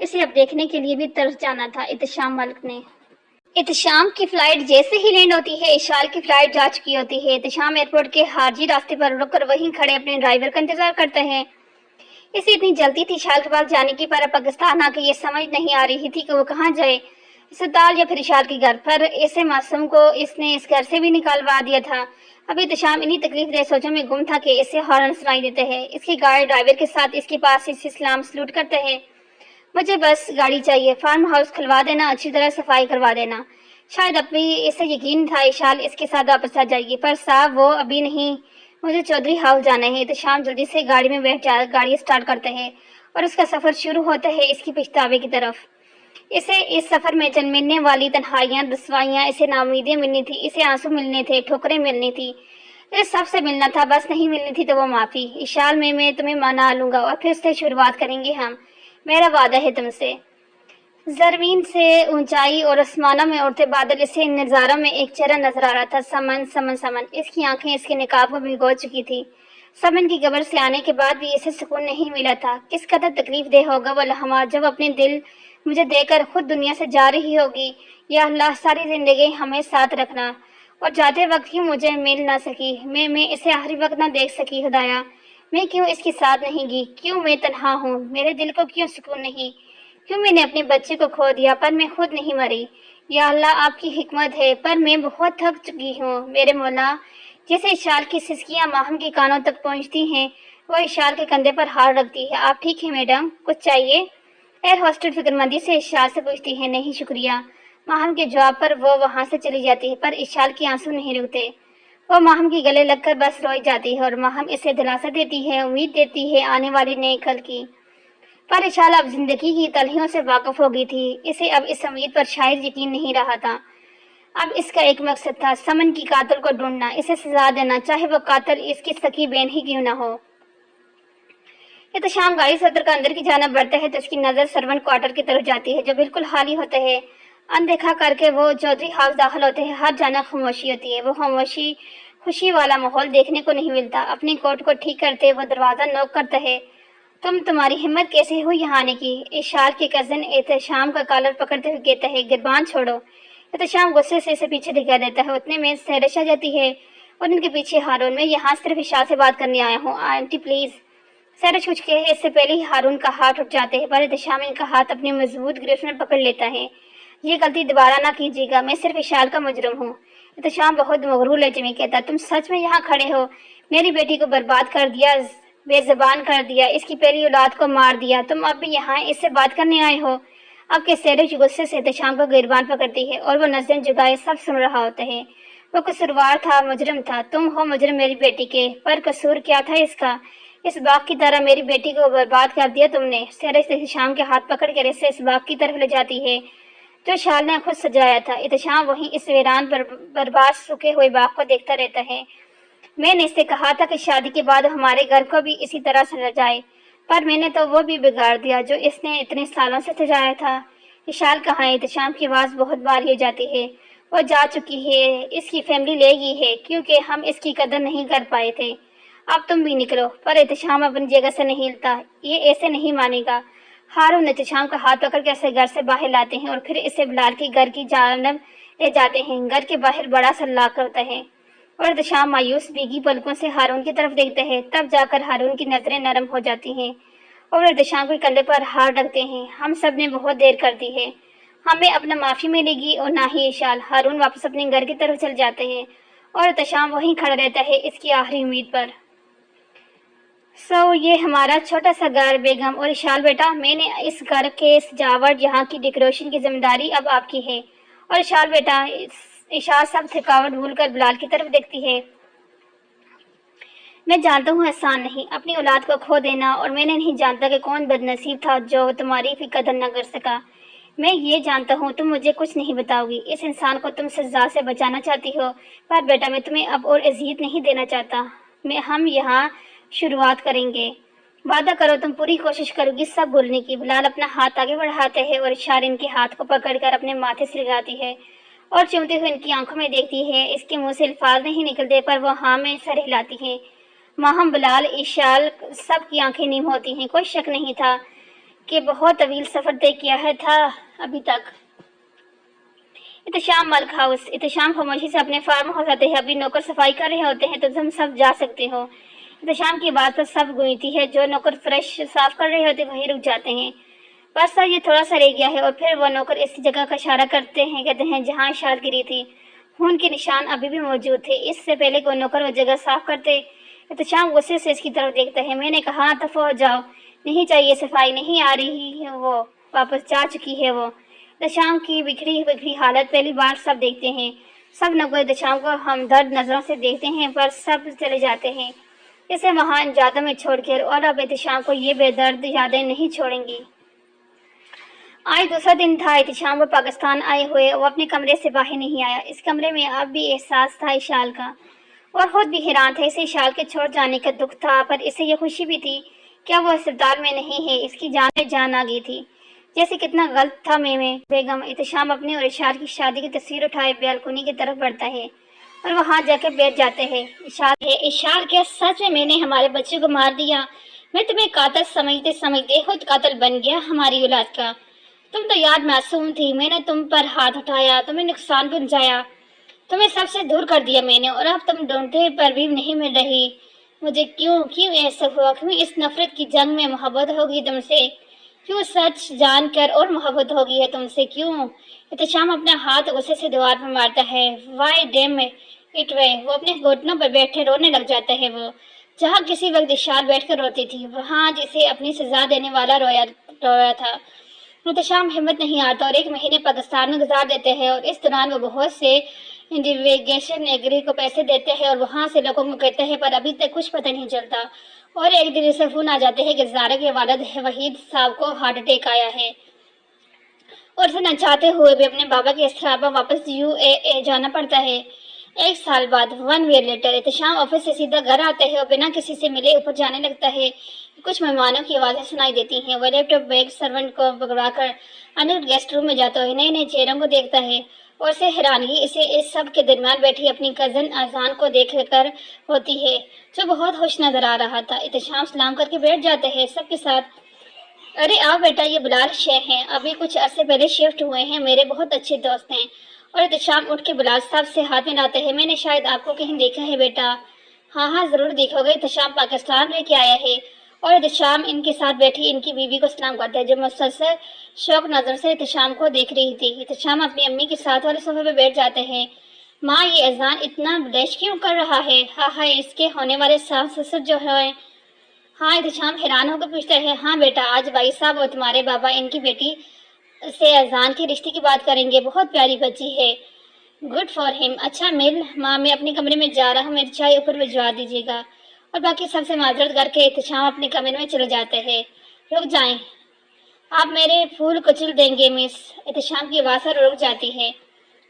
اسے اب دیکھنے کے لیے بھی ترس جانا تھا۔ احتشام ملک نے احتشام کی فلائٹ جیسے ہی لینڈ ہوتی ہے، اشال کی فلائٹ جا چکی ہوتی ہے۔ احتشام ایئرپورٹ کے خارجی راستے پر رک کر وہیں کھڑے اپنے ڈرائیور کا انتظار کرتے ہیں۔ اسے اتنی جلدی تھی اشال کے پاس جانے کی، پر اب پاکستان آ کے یہ سمجھ نہیں آ رہی تھی کہ وہ کہاں جائے، اسپتال یا پھر اشال کے گھر پر۔ ایسے معصوم کو اس نے اس گھر سے بھی نکالوا دیا تھا۔ ابھی احتشام انہی تکلیف دہ سوچوں میں گم تھا کہ اسے ہارن سنائی دیتے ہیں۔ اس کی گاڑی ڈرائیور کے ساتھ اس کے پاس اسے سلام سلوٹ کرتے ہیں۔ مجھے بس گاڑی چاہیے، فارم ہاؤس کھلوا دینا، اچھی طرح صفائی کروا دینا۔ شاید اب بھی اسے یقین تھا اشال اس کے ساتھ واپس آ جائے گی، پر صاحب وہ ابھی نہیں، مجھے چودھری ہاؤس جانا ہے۔ احتشام جلدی سے گاڑی میں بیٹھ جا گاڑی سٹارٹ کرتے ہیں اور اس کا سفر شروع ہوتا ہے اس کی پچھتاوے کی طرف۔ اسے اس سفر میں چند ملنے والی تنہائیاں، رسوائیاں، اسے ناامیدیاں ملنی تھی، اسے آنسو ملنے تھے، ٹھوکریں ملنی تھی، اس سب سے ملنا تھا، بس نہیں ملنی تھی تو وہ معافی۔ اشال میں تمہیں منا لوں گا اور پھر سے شروعات کریں گے ہم، میرا وعدہ ہے تم سے۔ زمین سے اونچائی اور آسمانوں میں اڑتے بادل، اسے ان نظاروں میں ایک چہرہ نظر آ رہا تھا، سمن سمن سمن۔ اس کی آنکھیں اس کے نقاب کو بھگو چکی تھی۔ سمن کی قبر سے آنے کے بعد بھی اسے سکون نہیں ملا تھا۔ کس قدر تکلیف دہ ہوگا وہ لمحہ جب اپنے دل مجھے دے کر خود دنیا سے جا رہی ہوگی۔ یا اللہ، ساری زندگی ہمیں ساتھ رکھنا، اور جاتے وقت کیوں مجھے مل نہ سکی، میں اسے آخری وقت نہ دیکھ سکی۔ خدایا، میں کیوں اس کے ساتھ نہیں گی، کیوں میں تنہا ہوں، میرے دل کو کیوں سکون نہیں، کیوں میں نے اپنے بچے کو کھو دیا پر میں خود نہیں مری۔ یا اللہ، آپ کی حکمت ہے، پر میں بہت تھک چکی ہوں میرے مولا۔ جیسے اشال کی سسکیاں ماہم کے کانوں تک پہنچتی ہیں، وہ اشال کے کندھے پر ہاتھ رکھتی ہے۔ آپ ٹھیک ہیں میڈم، کچھ چاہیے؟ ایئر ہوسٹس فکر مندی سے اشال سے پوچھتی ہے۔ نہیں شکریہ۔ ماہم کے جواب پر وہ وہاں سے چلی جاتی ہے، پر اشال کے آنسو نہیں رکتے۔ وہ ماہم کے گلے لگ کر بس روئی جاتی ہے اور ماہم اسے دلاسا دیتی ہے، امید دیتی ہے آنے والے نئے کل کی۔ پر اشال اب زندگی کی تلخیوں سے واقف ہو گئی تھی، اسے اب اس امید پر شاید یقین نہیں رہا تھا۔ اب اس کا ایک مقصد تھا، سمن کی قاتل کو ڈھونڈنا، اسے سزا دینا، چاہے وہ قاتل اس کی سکی بہن ہی کیوں نہ ہو۔ احتشام گاڑی سے اتر کر اندر کی جانب بڑھتا ہے تو اس کی نظر سرونٹ کوارٹر کی طرف جاتی ہے، جو بالکل خالی ہوتا ہے۔ اندیکھا کر کے وہ چودھری ہاؤس داخل ہوتے ہیں۔ ہر جانب خاموشی ہوتی ہے، وہ خاموشی خوشی والا ماحول دیکھنے کو نہیں ملتا۔ اپنے کوٹ کو ٹھیک کرتے وہ دروازہ نوک کرتا ہے۔ تمہاری ہمت کیسے ہوئی یہاں آنے کی؟ اشال کے کزن احتشام کا کالر پکڑتے ہوئے کہتا ہے، گربان چھوڑو۔ احتشام غصے سے اسے پیچھے دکھا دیتا ہے۔ اتنے میں سہرش آ جاتی ہے اور ان کے پیچھے ہارون۔ میں یہاں صرف اشال سے بات کرنے آیا ہوں، آنٹی پلیز۔ سہرش کچھ کہے اس سے پہلے ہی ہارون کا ہاتھ اٹھ جاتے ہیں، پر احتشام ان کا ہاتھ اپنے مضبوط گرفت میں پکڑ لیتا ہے۔ یہ غلطی دوبارہ نہ کیجیے گا، میں صرف اشال کا مجرم ہوں۔ احتشام بہت مغرور لہجے میں کہتا، تم سچ میں یہاں کھڑے ہو؟ میری بیٹی کو برباد کر دیا، بے زبان کر دیا، اس کی پہلی اولاد کو مار دیا، تم اب بھی یہاں اس سے بات کرنے آئے ہو؟ اب کے سہرش غصے سے احتشام کو گریبان پکڑتی ہے اور وہ نظریں جگائے سب سن رہا ہوتا ہے۔ وہ قصوروار تھا، مجرم تھا، تم ہو مجرم میری بیٹی کے، پر قصور کیا تھا اس کا؟ اس باغ کی طرح میری بیٹی کو برباد کر دیا تم نے۔ سہرش احتشام کے ہاتھ پکڑ کر اسے اس باغ کی طرف لے جاتی ہے جو شال نے خود سجایا تھا۔ احتشام وہیں اس ویران برباد سوکھے ہوئے باغ کو دیکھتا رہتا ہے۔ میں نے اس سے کہا تھا کہ شادی کے بعد ہمارے گھر کو بھی اسی طرح سجائے، پر میں نے تو وہ بھی بگاڑ دیا جو اس نے اتنے سالوں سے سجایا تھا۔ اشال کہاں ہے؟ احتشام کی آواز بہت بھاری ہو جاتی ہے۔ وہ جا چکی ہے، اس کی فیملی لے گئی ہے، کیونکہ ہم اس کی قدر نہیں کر پائے تھے۔ اب تم بھی نکلو۔ پر احتشام اپنی جگہ سے نہیں ہلتا، یہ ایسے نہیں مانے گا۔ ہارون احتشام کا ہاتھ پکڑ کے اسے گھر سے باہر لاتے ہیں اور پھر اسے بلال کے گھر کی جانب لے جاتے ہیں۔ گھر کے باہر بڑا سا لاک ہوتا ہے اور احتشام مایوس بھیگی پلکوں سے ہارون کی طرف دیکھتے ہیں۔ تب جا کر ہارون کی نظریں نرم ہو جاتی ہیں اور احتشام کے کندھے پر ہاتھ رکھتے ہیں۔ ہم سب نے بہت دیر کر دی ہے، ہمیں اپنا معافی ملے گی اور نہ ہی اشال۔ ہارون واپس اپنے گھر کی طرف چل جاتے ہیں اور احتشام وہیں کھڑا رہتا ہے اس کی آخری امید پر۔ یہ ہمارا چھوٹا سا گھر بیگم اور اشال بیٹا، میں نے اس گھر کے سجاوٹ، یہاں کی ڈیکوریشن کی ذمہ داری اب آپ کی ہے۔ اور اشال بیٹا، اشال سب تھکاوٹ بھول کر بلال کی طرف دیکھتی ہے۔ میں جانتا ہوں آسان نہیں اپنی اولاد کو کھو دینا، اور میں نے نہیں جانتا کہ کون بد نصیب تھا جو تمہاری بھی قدر نہ کر سکا۔ میں یہ جانتا ہوں تم مجھے کچھ نہیں بتاؤ گی، اس انسان کو تم سزا سے بچانا چاہتی ہو، پر بیٹا میں تمہیں اب اور اذیت نہیں دینا چاہتا۔ ہم یہاں شروعات کریں گے، وعدہ کرو تم پوری کوشش کرو گی سب بھولنے کی۔ بلال اپنا ہاتھ آگے بڑھاتے ہے اور اشار ان کے ہاتھ کو پکڑ کر اپنے ماتھے سے لگاتی ہے اور چومتے ہوئے ان کی آنکھوں میں دیکھتی ہے۔ اس کے منہ سے الفاظ نہیں نکلتے، پر وہ ہاں میں سر ہلاتی ہے۔ ماہم، بلال، اشال، سب کی آنکھیں نیم ہوتی ہیں۔ کوئی شک نہیں تھا کہ بہت طویل سفر طے کیا ہے تھا ابھی تک۔ احتشام ملک ہاؤس۔ احتشام خاموشی سے اپنے فارم ہاؤس آتے ہیں۔ ابھی نوکر صفائی کر رہے ہوتے ہیں تو تم سب جا سکتے ہو۔ احتشام کی بات پر سب گونجتی ہے۔ جو نوکر فرش صاف کر رہے ہوتے ہیں وہیں رک جاتے ہیں۔ بس سر یہ تھوڑا سا رہ گیا ہے، اور پھر وہ نوکر اس جگہ کا اشارہ کرتے ہیں جہاں اشار گری تھی۔ خون کے نشان ابھی بھی موجود تھے۔ اس سے پہلے کہ وہ نوکر وہ جگہ صاف کرتے، احتشام غصے سے اس کی طرف دیکھتا ہے۔ میں نے کہا دفع ہو جاؤ، نہیں چاہیے صفائی، نہیں آ رہی ہے وہ، واپس جا چکی ہے وہ۔ احتشام کی بکھری حالت پہلی بار سب دیکھتے ہیں۔ سب نوکر احتشام کو ہمدرد نظروں سے دیکھتے ہیں، پر سب چلے جاتے ہیں اسے وہاں ان یادوں میں چھوڑ کر، اور اب احتشام کو یہ بے درد یادیں نہیں چھوڑیں گی۔ آج دوسرا دن تھا احتشام کو پاکستان آئے ہوئے۔ وہ اپنے کمرے سے باہر نہیں آیا۔ اس کمرے میں اب بھی احساس تھا اشال کا، اور خود بھی حیران تھا۔ اسے اشال کے چھوڑ جانے کا دکھ تھا، پر اسے یہ خوشی بھی تھی کہ وہ اسپتال میں نہیں ہے۔ اس کی جان میں جان آ گئی تھی۔ جیسے کتنا غلط تھا میں بیگم۔ احتشام اپنے اور اشال کی شادی کی تصویر اٹھائے بیلکونی کی طرف بڑھتا ہے، اور وہاں جا کے بیٹھ جاتے ہیں۔ اشال کیا سچ میں نے ہمارے بچے کو مار دیا؟ میں تمہیں قاتل سمجھتے خود قاتل بن گیا ہماری اولاد کا۔ تم تو یاد معصوم تھی، میں نے تم پر ہاتھ اٹھایا، تمہیں نقصان پہنچایا، تمہیں سب سے دور کر دیا میں نے، اور اب تم ڈھونڈتے پر بھی نہیں مل رہی مجھے۔ کیوں ایسا ہوا؟ کیوں اس نفرت کی جنگ میں محبت ہوگی تم سے؟ کیوں سچ جان کر اور محبت ہوگی ہے تم سے؟ کیوں؟ احتشام اپنا ہاتھ غصے سے دیوار پر مارتا ہے۔ Why damn it way. وہ اپنے گھٹنوں پر بیٹھے رونے لگ جاتا ہے۔ وہ جہاں کسی وقت اشال بیٹھ کر روتی تھی، وہاں جسے اپنی سزا دینے والا رویا تھا۔ احتشام ہمت نہیں ہارتا اور 1 مہینے پاکستان میں گزار دیتے ہیں، اور اس دوران وہ بہت سے انویسٹیگیشن ایجنسی کو پیسے دیتے ہیں اور وہاں سے لوگوں کو کہتے ہیں، پر ابھی تک کچھ پتہ نہیں چلتا۔ اور ایک دن اسے فون آ جاتے ہیں کہ زارا کے والد وحید صاحب کو ہارٹ اٹیک آیا ہے، اور اسے نہ چاہتے ہوئے بھی اپنے بابا کے استعفے پر واپس UAE جانا پڑتا ہے۔ 1 سال بعد 1 year later، احتشام آفس سے سیدھا گھر آتا ہے اور بنا کسی سے ملے اوپر جانے لگتا ہے۔ کچھ مہمانوں کی آوازیں سنائی دیتی ہیں۔ وہ لیپ ٹاپ بیگ سرونٹ کو پکڑا کر اندر گیسٹ روم میں جاتا ہے، نئے چہروں کو دیکھتا ہے، اور اسے حیرانگی اسے اس سب کے درمیان بیٹھی اپنی کزن اذان کو دیکھ کر ہوتی ہے، جو بہت خوش نظر آ رہا تھا۔ احتشام سلام کر کے بیٹھ جاتے ہیں سب کے ساتھ۔ ارے آ بیٹا، یہ بلال شیخ ہیں، ابھی کچھ عرصے پہلے شفٹ ہوئے ہیں، میرے بہت اچھے دوست ہیں۔ اور احتشام اٹھ کے بلال صاحب سے ہاتھ ملاتے ہیں۔ میں نے شاید آپ کو کہیں دیکھا ہے بیٹا۔ ہاں ضرور دیکھو گے، احتشام پاکستان لے کے آیا ہے۔ اور احتشام ان کے ساتھ بیٹھی ان کی بیوی کو سلام کرتا ہے، جو مسلسل شوق نظر سے احتشام کو دیکھ رہی تھی۔ احتشام اپنی امی کے ساتھ والے صوفے پہ بیٹھ جاتے ہیں۔ ماں، یہ اذان اتنا ڈیش کیوں کر رہا ہے؟ ہاں اس کے ہونے والے ساس سسر جو ہیں۔ ہاں، احتشام حیران ہو کر پوچھتا ہے۔ ہاں بیٹا، آج بھائی صاحب اور تمہارے بابا ان کی بیٹی سے اذان کے رشتے کی بات کریں گے، بہت پیاری بچی ہے۔ گڈ فار ہم۔ اچھا مل، ماں میں اپنے کمرے میں جا رہا ہوں، میری چائے اوپر بھجوا دیجیے گا۔ اور باقی سب سے معذرت کر کے احتشام اپنے کمرے میں چلے جاتے ہیں۔ رک جائیں، آپ میرے پھول کچل دیں گے مس؟ احتشام کی آواز رک جاتی ہے،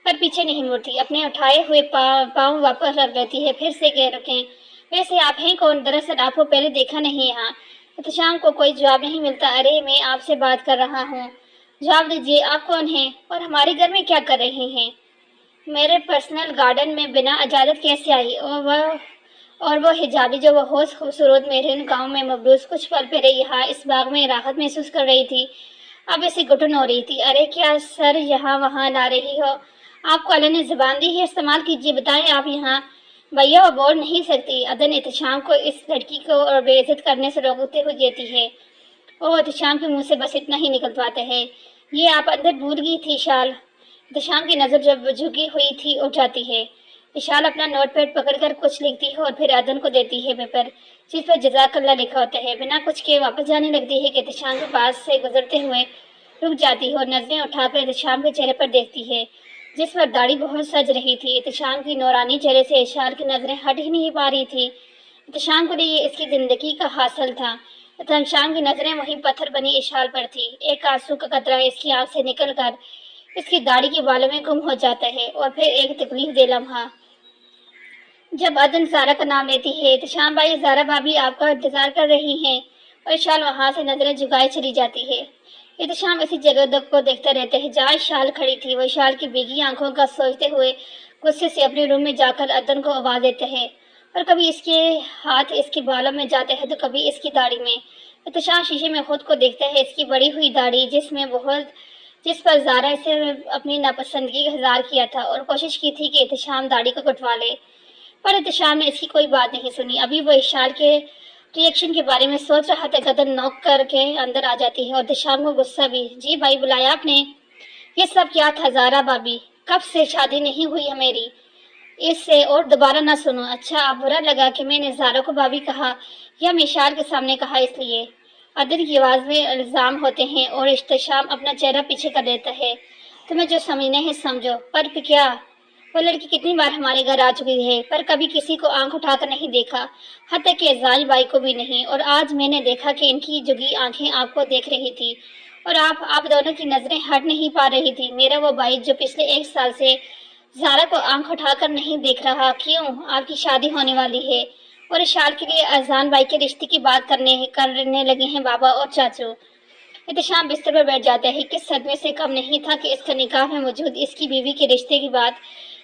پر پیچھے نہیں مڑتی، اپنے اٹھائے ہوئے پاؤں واپس رکھ لیتی ہے۔ پھر سے کہہ رکھیں، ویسے آپ ہیں کون؟ دراصل آپ کو پہلے دیکھا نہیں یہاں۔ احتشام کو کوئی جواب نہیں ملتا۔ ارے میں آپ سے بات کر رہا ہوں، جواب دیجیے، آپ کون ہیں اور ہمارے گھر میں کیا کر رہے ہیں؟ میرے پرسنل گارڈن میں بنا اجازت کیسے آئی؟ اور وہ حجابی جو وہ ہوش خوبصورت میرین گاؤں میں مبروز کچھ پل پہلے یہاں اس باغ میں راحت محسوس کر رہی تھی، اب اسے گھٹن ہو رہی تھی۔ ارے کیا سر یہاں وہاں لا رہی ہو؟ آپ کو اللہ نے زبان دی ہے، استعمال کیجیے، بتائیں آپ یہاں۔ بھیا وہ بول نہیں سکتی، عدن احتشام کو اس لڑکی کو اور بے عزت کرنے سے روکتے ہوئے کہتی ہے۔ وہ احتشام کے منہ سے بس اتنا ہی نکل پاتے ہیں، یہ آپ اندر بھول گئی تھی اشال۔ احتشام کی نظر جب جھکی ہوئی تھی اٹھ جاتی ہے۔ اشال اپنا نوٹ پیڈ پکڑ کر کچھ لکھتی ہے اور پھر عدن کو دیتی ہے پیپر، جس پر جزاک اللہ لکھا ہوتا ہے۔ بنا کچھ کے واپس جانے لگتی ہے کہ احتشام کے پاس سے گزرتے ہوئے رک جاتی ہے اور نظریں اٹھا کر احتشام کے چہرے پر دیکھتی ہے، جس پر داڑھی بہت سج رہی تھی۔ احتشام کی نورانی چہرے سے اشال کی نظریں ہٹ ہی نہیں پا رہی تھی۔ احتشام کے لیے اس کی زندگی کا حاصل تھا۔ احتشام کی نظریں وہیں پتھر بنی اشال پر تھی۔ ایک آنسو کا قطرہ اس کی آنکھ سے نکل کر اس کی داڑھی کے بالوں میں گم ہو جاتا ہے، اور پھر ایک تکلیف دہ لمحہ جب عدن زارا کا نام لیتی ہے۔ احتشام بھائی، زارا بھابھی آپ کا انتظار کر رہی ہیں، اور اشال وہاں سے نظریں جھکائے چلی جاتی ہے۔ احتشام اسی جگہ کو دیکھتا رہتا ہے جہاں اشال کھڑی تھی۔ وہ اشال کی بھیگی آنکھوں کا سوچتے ہوئے غصے سے اپنے روم میں جا کر عدن کو آواز دیتے ہیں، اور کبھی اس کے ہاتھ اس کے بالوں میں جاتے ہیں تو کبھی اس کی داڑھی میں۔ احتشام شیشے میں خود کو دیکھتا ہے، اس کی بڑی ہوئی داڑھی جس پر زارا اسے اپنی ناپسندگی کا اظہار کیا تھا اور کوشش کی تھی کہ احتشام داڑھی کو کٹوا لے، پر احتشام نے اس کی کوئی بات نہیں سنی۔ ابھی وہ اشار کے ری ایکشن کے بارے میں سوچ رہا تھا، گردن نوک کر کے اندر آ جاتی ہے اور احتشام کو غصہ بھی۔ جی بھائی، بلایا آپ نے؟ یہ سب کیا تھا زارا بھابی؟ کب سے شادی نہیں ہوئی ہے میری؟ اس سے اور دوبارہ نہ سنو۔ اچھا، آپ برا لگا کہ میں نے زارا کو بھابی کہا یا میں اشار کے سامنے کہا اس لیے؟ عدن کی آواز میں الزام ہوتے ہیں اور احتشام اپنا چہرہ پیچھے کر دیتا ہے۔ تمہیں جو سمجھنا ہے سمجھو، پر کیا؟ وہ لڑکی کتنی بار ہمارے گھر آ چکی ہے، پر کبھی کسی کو آنکھ اٹھا کر نہیں دیکھا، حتیٰ کہ ازائی بائی کو بھی نہیں، اور آج میں نے دیکھا کہ ان کی جگی آنکھیں آپ کو دیکھ رہی تھی اور آپ دونوں کی نظریں ہٹ نہیں پا رہی تھی۔ میرا وہ بھائی جو پچھلے 1 سال سے زارا کو آنکھ اٹھا کر نہیں دیکھ رہا، کیوں؟ آپ کی شادی ہونے والی ہے اور اشار کے لیے اذان بھائی کے رشتے کی بات کرنے لگے ہیں بابا اور چاچو۔ احتشام بستر پر بیٹھ جاتا ہے۔ کس صدمے سے کم نہیں تھا کہ اس کا نکاح میں موجود اس کی بیوی کے رشتے کی بات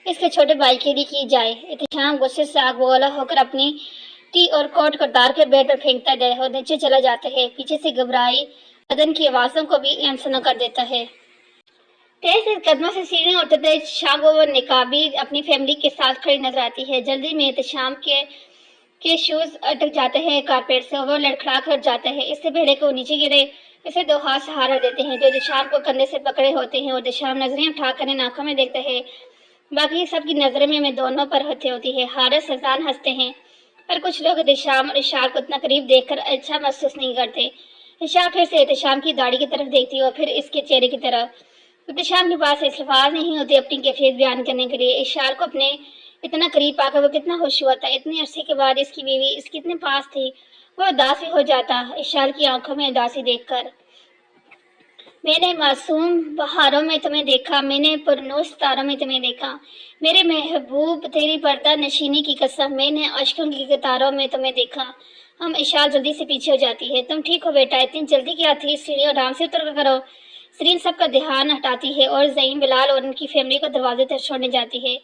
اس کے چھوٹے بھائی کے لیے کی جائے۔ احتشام غصے سے آگ بگولا ہو کر اپنی ٹی اور کوٹ کو اتار کے بیڈ پر پھینکتا ہے اور نیچے چلا جاتا ہے۔ پیچھے سے گھبرائی عدن کی آوازوں کو بھی انسنا کر دیتا ہے۔ تیز قدموں سے سیڑھیاں اترتے احتشام کو وہ نقابی اپنی فیملی کے ساتھ کھڑی نظر آتی ہے۔ جلدی میں احتشام کے شوز اٹک جاتے ہیں کارپیٹ سے اور وہ لڑکھڑا کر جاتا ہے۔ اس سے پہلے کہ وہ نیچے گرے، اسے 2 ہاتھ سہارا دیتے ہیں جو احتشام کو کندھے سے پکڑے ہوتے ہیں، اور احتشام نظریں اٹھا کر ان آنکھوں میں دیکھتا ہے۔ باقی سب کی نظریں میں دونوں پر ہوتی ہے۔ حارث اذان ہنستے ہیں، پر کچھ لوگ احتشام اور اشار کو اتنا قریب دیکھ کر اچھا محسوس نہیں کرتے۔ اشار پھر سے احتشام کی داڑھی کی طرف دیکھتی ہے اور پھر اس کے چہرے کی طرف۔ احتشام کے پاس الفاظ نہیں ہوتے اپنی کیفیت بیان کرنے کے لیے۔ اشار کو اپنے اتنا قریب پا کر وہ کتنا خوش ہوا تھا۔ اتنے عرصے کے بعد اس کی بیوی اس کے اتنے پاس تھی، وہ اداس ہو جاتا اشار کی آنکھوں میں اداسی دیکھ کر۔ میں نے معصوم بہاروں میں تمہیں دیکھا، میں نے پرنور ستاروں میں تمہیں دیکھا، میرے محبوب تیری پردہ نشینی کی قسم، میں نے اشکوں کی قطاروں میں تمہیں دیکھا۔ اشار جلدی سے پیچھے ہو جاتی ہے۔ تم ٹھیک ہو بیٹا؟ اتنی جلدی کیا تھی؟ سیڑھیوں آرام سے اتر کر کرو۔ سرین سب کا دھیان ہٹاتی ہے اور زعیم بلال اور ان کی فیملی کو دروازے تک چھوڑنے جاتی ہے،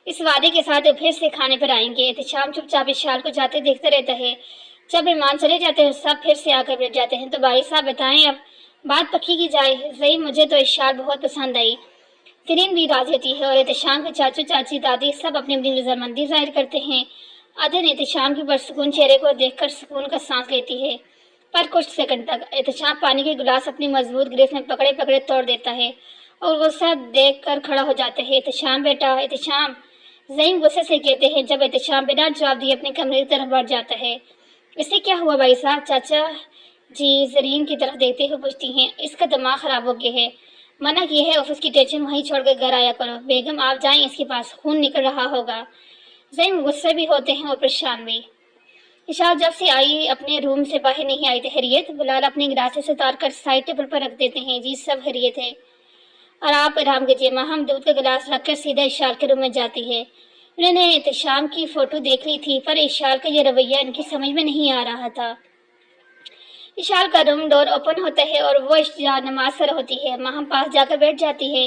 اس وعدے کے ساتھ وہ پھر سے کھانے پر آئیں گے۔ احتشام چپ چاپ اشار کو جاتے دیکھتا رہتا ہے۔ جب مہمان چلے جاتے ہیں سب پھر سے آ کر بیٹھ جاتے ہیں۔ تو بھائی صاحب بتائیں، اب بات پکی کی جائے۔ زعیم، مجھے تو اشار بہت پسند آئی۔ سرین بھی راضی ہوتی ہے اور احتشام کے چاچو چاچی دادی سب اپنی اپنی رضامندی ظاہر کرتے ہیں۔ عدن احتشام کے پرسکون چہرے کو دیکھ کر سکون کا سانس لیتی ہے، پر کچھ سیکنڈ تک۔ احتشام پانی کے گلاس اپنی مضبوط گرفت میں پکڑے پکڑے توڑ دیتا ہے اور غصہ دیکھ کر کھڑا ہو جاتا ہے۔ احتشام بیٹا، احتشام، زعیم غصے سے کہتے ہیں جب احتشام بنا جواب دیے اپنے کمرے کی طرف بڑھ جاتا ہے۔ اسے کیا ہوا بھائی صاحب؟ چاچا جی زرین کی طرف دیکھتے ہوئے پوچھتی ہیں۔ اس کا دماغ خراب ہو گیا ہے، منع کی ہے آفس کی ٹینشن وہیں چھوڑ کر گھر آیا کرو۔ بیگم آپ جائیں، اس کے پاس خون نکل رہا ہوگا۔ زعیم غصے بھی ہوتے ہیں اور پریشان بھی۔ اشار جب سے آئی اپنے روم سے باہر نہیں آئی تھی۔ خیریت؟ بلال اپنے گلاسز اتار کر سائڈ ٹیبل پر رکھ دیتے ہیں۔ جی سب خیریت ہے، اور آپ آرام کیجیے۔ ماہم دودھ کا گلاس رکھ کر سیدھا اشار کے روم میں جاتی ہے۔ انہوں نے احتشام کی فوٹو دیکھ لی تھی، پر اشار کا یہ رویہ ان کی سمجھ میں نہیں آ رہا تھا۔ اشار کا روم ڈور اوپن ہوتا ہے اور وہ نماز پر ہوتی ہے۔ ماہم پاس جا کر بیٹھ جاتی ہے۔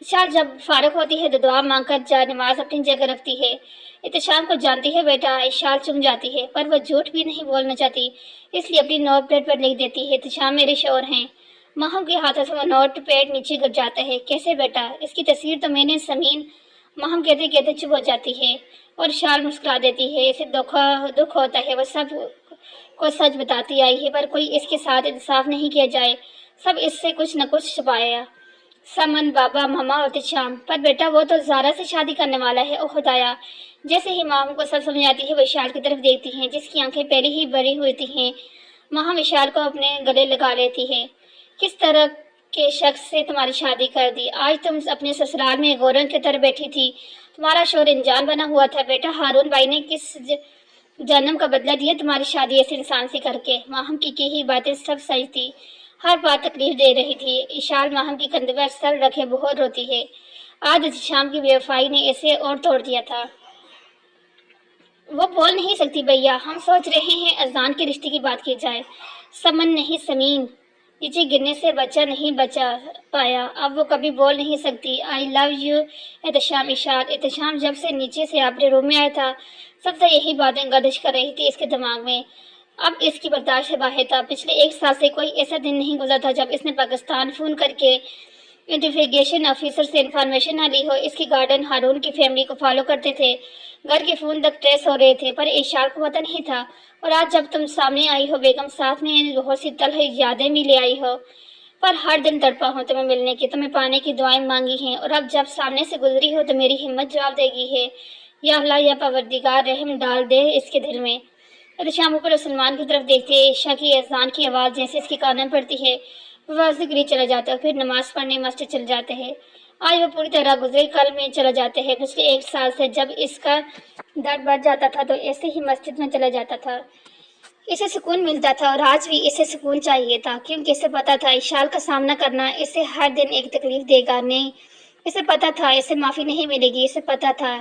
اشار جب فارغ ہوتی ہے تو دعا مانگ کر نماز اپنی جگہ رکھتی ہے۔ احتشام کو جانتی ہے بیٹا، اشار چم جاتی ہے، پر وہ جھوٹ بھی نہیں بولنا چاہتی، اس لیے اپنی نوٹ پیڈ پر لکھ دیتی ہے، احتشام میرے شوہر ہیں۔ ماہم کے ہاتھوں سے وہ نوٹ پیڈ نیچے گر جاتا ہے۔ کیسے بیٹا؟ اس کی تصویر تو میں نے سمین، ماہم کہتے کہتے چپ ہو جاتی ہے اور اشار مسکرا دیتی ہے۔ اسے دکھ ہوتا ہے، وہ سب کو سچ بتاتی آئی ہے، پر کوئی اس کے ساتھ انصاف نہیں کیا جائے، سب اس سے کچھ نہ کچھ چھپایا۔ سمن، بابا، ماما اور احتشام، پر بیٹا وہ تو زارا سے شادی کرنے والا ہے۔ او خدایا! جیسے ہی ماہم کو سب سمجھ آتی ہے وہ اشار کی طرف دیکھتی ہیں جس کی آنکھیں پہلے ہی بھری ہوتی ہیں۔ ماہم اشار کو اپنے گلے لگا لیتی ہے۔ کس طرح کے شخص سے تمہاری شادی کر دی؟ آج تم اپنے سسرال میں غورن کی طرح بیٹھی تھی، تمہارا شوہر انجان بنا ہوا تھا۔ بیٹا ہارون بھائی نے کس جہنم کا بدلہ دیا تمہاری شادی ایسے انسان سے کر کے؟ ماہم کی کہی باتیں سب سچ تھی، ہر بات تکلیف دے رہی تھی۔ اشار ماہم کی کندھے پر سر رکھے بہت روتی ہے۔ آج احتشام کی بے وفائی نے اسے اور توڑ دیا تھا۔ وہ بول نہیں سکتی۔ بھیا ہم سوچ رہے ہیں اذان کے رشتے کی بات کی جائے۔ سمن نہیں، سمین نیچے گرنے سے بچہ نہیں بچا پایا، اب وہ کبھی بول نہیں سکتی۔ آئی لو یو احتشام۔ اشار، احتشام جب سے نیچے سے اپنے روم میں آیا تھا سب سے یہی باتیں گردش کر رہی تھی اس کے دماغ میں۔ اب اس کی برداشت سے باہر تھا۔ پچھلے 1 سال سے کوئی ایسا دن نہیں گزرا تھا جب اس نے پاکستان فون کر کے انویسٹیگیشن آفیسر سے انفارمیشن نہ لی ہو۔ اس کی گارڈن ہارون کی فیملی کو فالو کرتے تھے، گھر کے فون تک ٹریس ہو رہے تھے، پر اشار کو پتہ نہیں تھا۔ اور آج جب تم سامنے آئی ہو بیگم، ساتھ میں بہت سی تلخ یادیں بھی لے آئی ہو، پر ہر دن تڑپا ہوں تمہیں ملنے کی، تمہیں پانے کی دعائیں مانگی ہیں، اور اب جب سامنے سے گزری ہو تو میری ہمت جواب دے گی ہے۔ یا اللہ، یا پروردگار، رحم ڈال دے اس کے دل میں۔ احتشام اوپر سلمان کی طرف دیکھتے عشاء کی اذان کی آواز جیسے اس کے کان میں پڑتی ہے، وہ واضح کے لیے چلا جاتا ہے، پھر نماز پڑھنے مسجد چل جاتے ہیں۔ آج وہ پوری طرح گزرے کل میں چلا جاتے ہیں۔ پچھلے 1 سال سے جب اس کا درد بڑھ جاتا تھا تو ایسے ہی مسجد میں چلا جاتا تھا، اسے سکون ملتا تھا، اور آج بھی اسے سکون چاہیے تھا، کیونکہ اسے پتا تھا اشال کا سامنا کرنا اسے ہر دن ایک تکلیف دے گا۔ نہیں، اسے پتا تھا اسے معافی نہیں ملے گی، اسے پتا تھا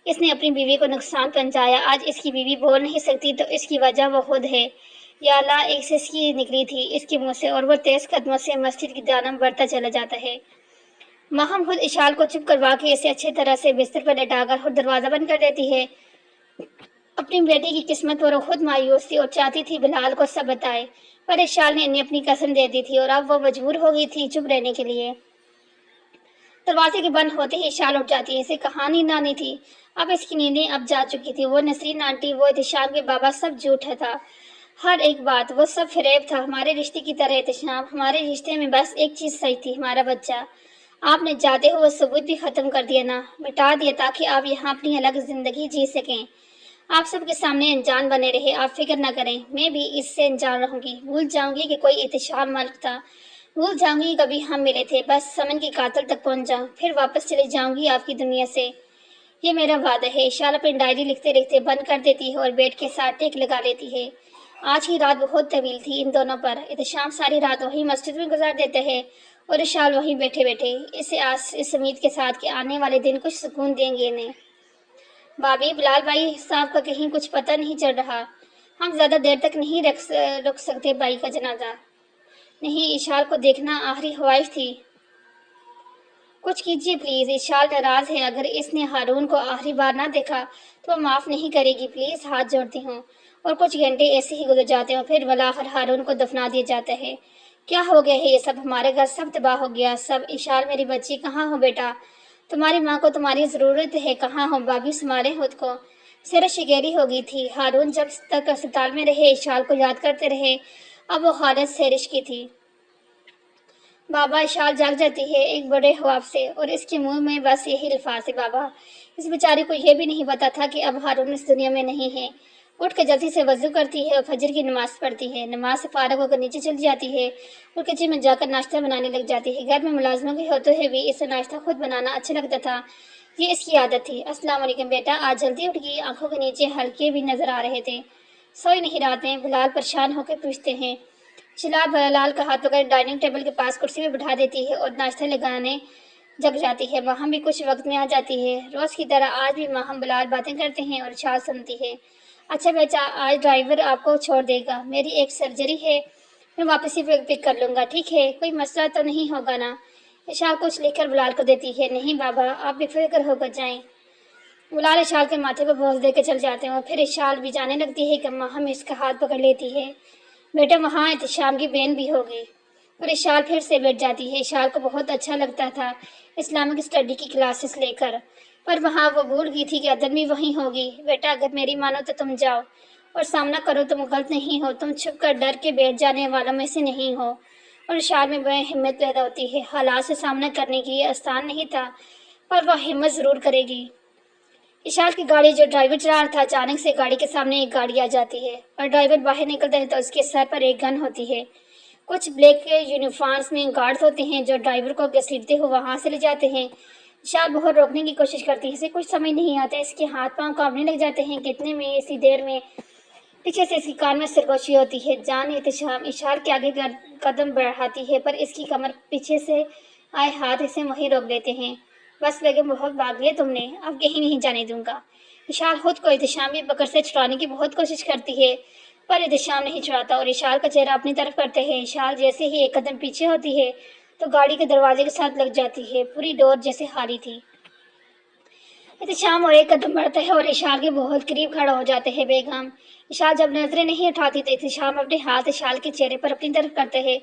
اس نے اپنی بیوی کو نقصان پہنچایا، آج اس کی بیوی بول نہیں سکتی تو اس کی وجہ وہ خود ہے۔ یا اللہ، ایک سسکی نکلی تھی اس کے منہ سے اور وہ تیز قدموں سے مسجد کی جانب بڑھتا چلا جاتا ہے۔ ماہم خود اشال کو چپ کروا کے اسے اچھی طرح سے بستر پر لٹا کر خود دروازہ بند کر دیتی ہے۔ اپنی بیٹی کی قسمت پر وہ خود مایوس تھی اور چاہتی تھی بلال کو سب بتائے، پر اشال نے انہیں اپنی قسم دے دی تھی اور اب وہ مجبور ہو گئی تھی چپ رہنے کے لیے۔ دروازے کے بند ہوتے ہی اشال اٹھ جاتی ہے، اسے کہانی نانی تھی، اب اس کی نیندیں اب جا چکی تھی۔ وہ نسرین آنٹی، وہ احتشام کے بابا، سب جھوٹا تھا، ہر ایک بات، وہ سب فریب تھا ہمارے رشتے کی طرح۔ احتشام، ہمارے رشتے میں بس ایک چیز سچ تھی، ہمارا بچہ۔ آپ نے جاتے ہوئے ثبوت بھی ختم کر دیا نا، مٹا دیا، تاکہ آپ یہاں اپنی الگ زندگی جی سکیں، آپ سب کے سامنے انجان بنے رہے۔ آپ فکر نہ کریں، میں بھی اس سے انجان رہوں گی، بھول جاؤں گی کہ کوئی احتشام ملک تھا، بھول جاؤں گی کہ کبھی ہم ملے تھے، بس سمن کی قاتل تک پہنچ جاؤں، پھر واپس چلی جاؤں گی آپ کی دنیا سے، یہ میرا وعدہ ہے۔ اشال اپنی ڈائری لکھتے لکھتے بند کر دیتی ہے اور بیڈ کے ساتھ ٹیک لگا لیتی ہے۔ آج کی رات بہت طویل تھی ان دونوں پر۔ احتشام ساری رات وہی مسجد میں گزار دیتے ہیں اور اشال وہیں بیٹھے بیٹھے اس امید کے ساتھ کہ آنے والے دن کچھ سکون دیں گے انہیں۔ بھابھی، بلال بھائی صاحب کا کہیں کچھ پتہ نہیں چل رہا، ہم زیادہ دیر تک نہیں رک سکتے، بھائی کا جنازہ۔ نہیں، اشال کو دیکھنا آخری خواہش تھی، کچھ کیجیے پلیز۔ اشال ناراض ہے، اگر اس نے ہارون کو آخری بار نہ دیکھا تو وہ معاف نہیں کرے گی، پلیز ہاتھ جوڑتی ہوں۔ اور کچھ گھنٹے ایسے ہی گزر جاتے ہیں، پھر بالآخر ہارون کو دفنا دیا جاتا ہے۔ کیا ہو گیا ہے یہ سب؟ ہمارے گھر سب تباہ ہو گیا، سب۔ اشال، میری بچی، کہاں ہو بیٹا؟ تمہاری ماں کو تمہاری ضرورت ہے، کہاں ہو؟ بھابھی سنبھالیں خود کو۔ سیرت شکیری ہو گئی تھی، ہارون جب تک اسپتال میں رہے اشال کو یاد کرتے رہے، اب وہ حالت سیرش کی تھی۔ بابا، اشال جاگ جاتی ہے ایک بڑے خواب سے، اور اس کے منہ میں بس یہی الفاظ ہے، بابا۔ اس بیچاری کو یہ بھی نہیں پتا تھا کہ اب ہارون اس دنیا میں نہیں ہے۔ اٹھ کے جلدی سے وضو کرتی ہے اور فجر کی نماز پڑھتی ہے، نماز سے فارغ ہو کر نیچے چلی جاتی ہے اور کچن میں جا کر ناشتہ بنانے لگ جاتی ہے۔ گھر میں ملازموں کے ہوتے ہوئے بھی اسے ناشتہ خود بنانا اچھا لگتا تھا، یہ اس کی عادت تھی۔ السلام علیکم بیٹا، آج جلدی اٹھ گئی؟ آنکھوں کے نیچے ہلکے بھی نظر آ رہے تھے۔ سوئی نہیں رات میں؟ بلال پریشان ہو کے پوچھتے ہیں۔ شلال بلال کا ہاتھ پکڑ ڈائننگ ٹیبل کے پاس کرسی پہ بٹھا دیتی ہے اور ناشتہ لگانے جگ جاتی ہے۔ ماہم بھی کچھ وقت میں آ جاتی ہے، روز کی طرح آج بھی ماہم بلال باتیں کرتے ہیں اور اشال سنتی ہے۔ اچھا بیٹا، آج ڈرائیور آپ کو چھوڑ دے گا، میری ایک سرجری ہے، میں واپس ہی پک کر لوں گا، ٹھیک ہے؟ کوئی مسئلہ تو نہیں ہوگا نا؟ اشال کچھ لکھ کر بلال کو دیتی ہے۔ نہیں بابا، آپ بے فکر ہو کر جائیں۔ بلال اشال کے ماتھے پر بوجھ دے کے چل جاتے ہیں اور پھر اشال بھی جانے لگتی ہے کہ ماہم اس کا ہاتھ پکڑ لیتی ہے۔ بیٹا، وہاں احتشام کی بین بھی ہوگی، اور اشال پھر سے بیٹھ جاتی ہے۔ اشال کو بہت اچھا لگتا تھا اسلامک اسٹڈی کی کلاسز لے کر، پر وہاں وہ بھول گئی تھی کہ ادب بھی وہیں ہوگی۔ بیٹا، اگر میری مانو تو تم جاؤ اور سامنا کرو، تم غلط نہیں ہو، تم چھپ کر ڈر کے بیٹھ جانے والوں میں سے نہیں ہو۔ اور اشال میں بے ہمت پیدا ہوتی ہے، حالات سے سامنا کرنے کی یہ آسان نہیں تھا، پر وہ ہمت ضرور کرے گی۔ اشال کی گاڑی جو ڈرائیور چلا رہا تھا، اچانک سے گاڑی کے سامنے ایک گاڑی آ جاتی ہے اور ڈرائیور باہر نکلتا ہے تو اس کے سر پر ایک گن ہوتی ہے۔ کچھ بلیک یونیفارمز میں گارڈز ہوتے ہیں جو ڈرائیور کو گھسیٹتے ہوئے وہاں سے لے جاتے ہیں۔ اشال بہت روکنے کی کوشش کرتی ہے، اسے کچھ سمجھ نہیں آتا، اس کے ہاتھ پاؤں کانپنے لگ جاتے ہیں، کتنے میں اسی دیر میں پیچھے سے اس کی کان میں سرگوشی ہوتی ہے۔ جان احتشام اشال کے آگے قدم بڑھاتی ہے، پر اس کی کمر پیچھے سے آئے ہاتھ اسے وہیں روک لیتے ہیں۔ بس بیگم، بہت بھاگ لیا تم نے، اب کہیں نہیں جانے دوں گا۔ اشال خود کو احتشامی پکڑ سے چھڑانے کی بہت کوشش کرتی ہے، پر احتشام نہیں چھڑاتا اور اشال کا چہرہ اپنی طرف کرتے ہیں۔ اشال جیسے ہی ایک قدم پیچھے ہوتی ہے تو گاڑی کے دروازے کے ساتھ لگ جاتی ہے، پوری ڈور جیسے خالی تھی۔ احتشام اور ایک قدم بڑھتا ہے اور اشال کے بہت قریب کھڑا ہو جاتے ہیں بیگم۔ اشال جب نظریں نہیں اٹھاتی تو احتشام اپنے ہاتھ اشال کے چہرے پر اپنی طرف کرتے ہیں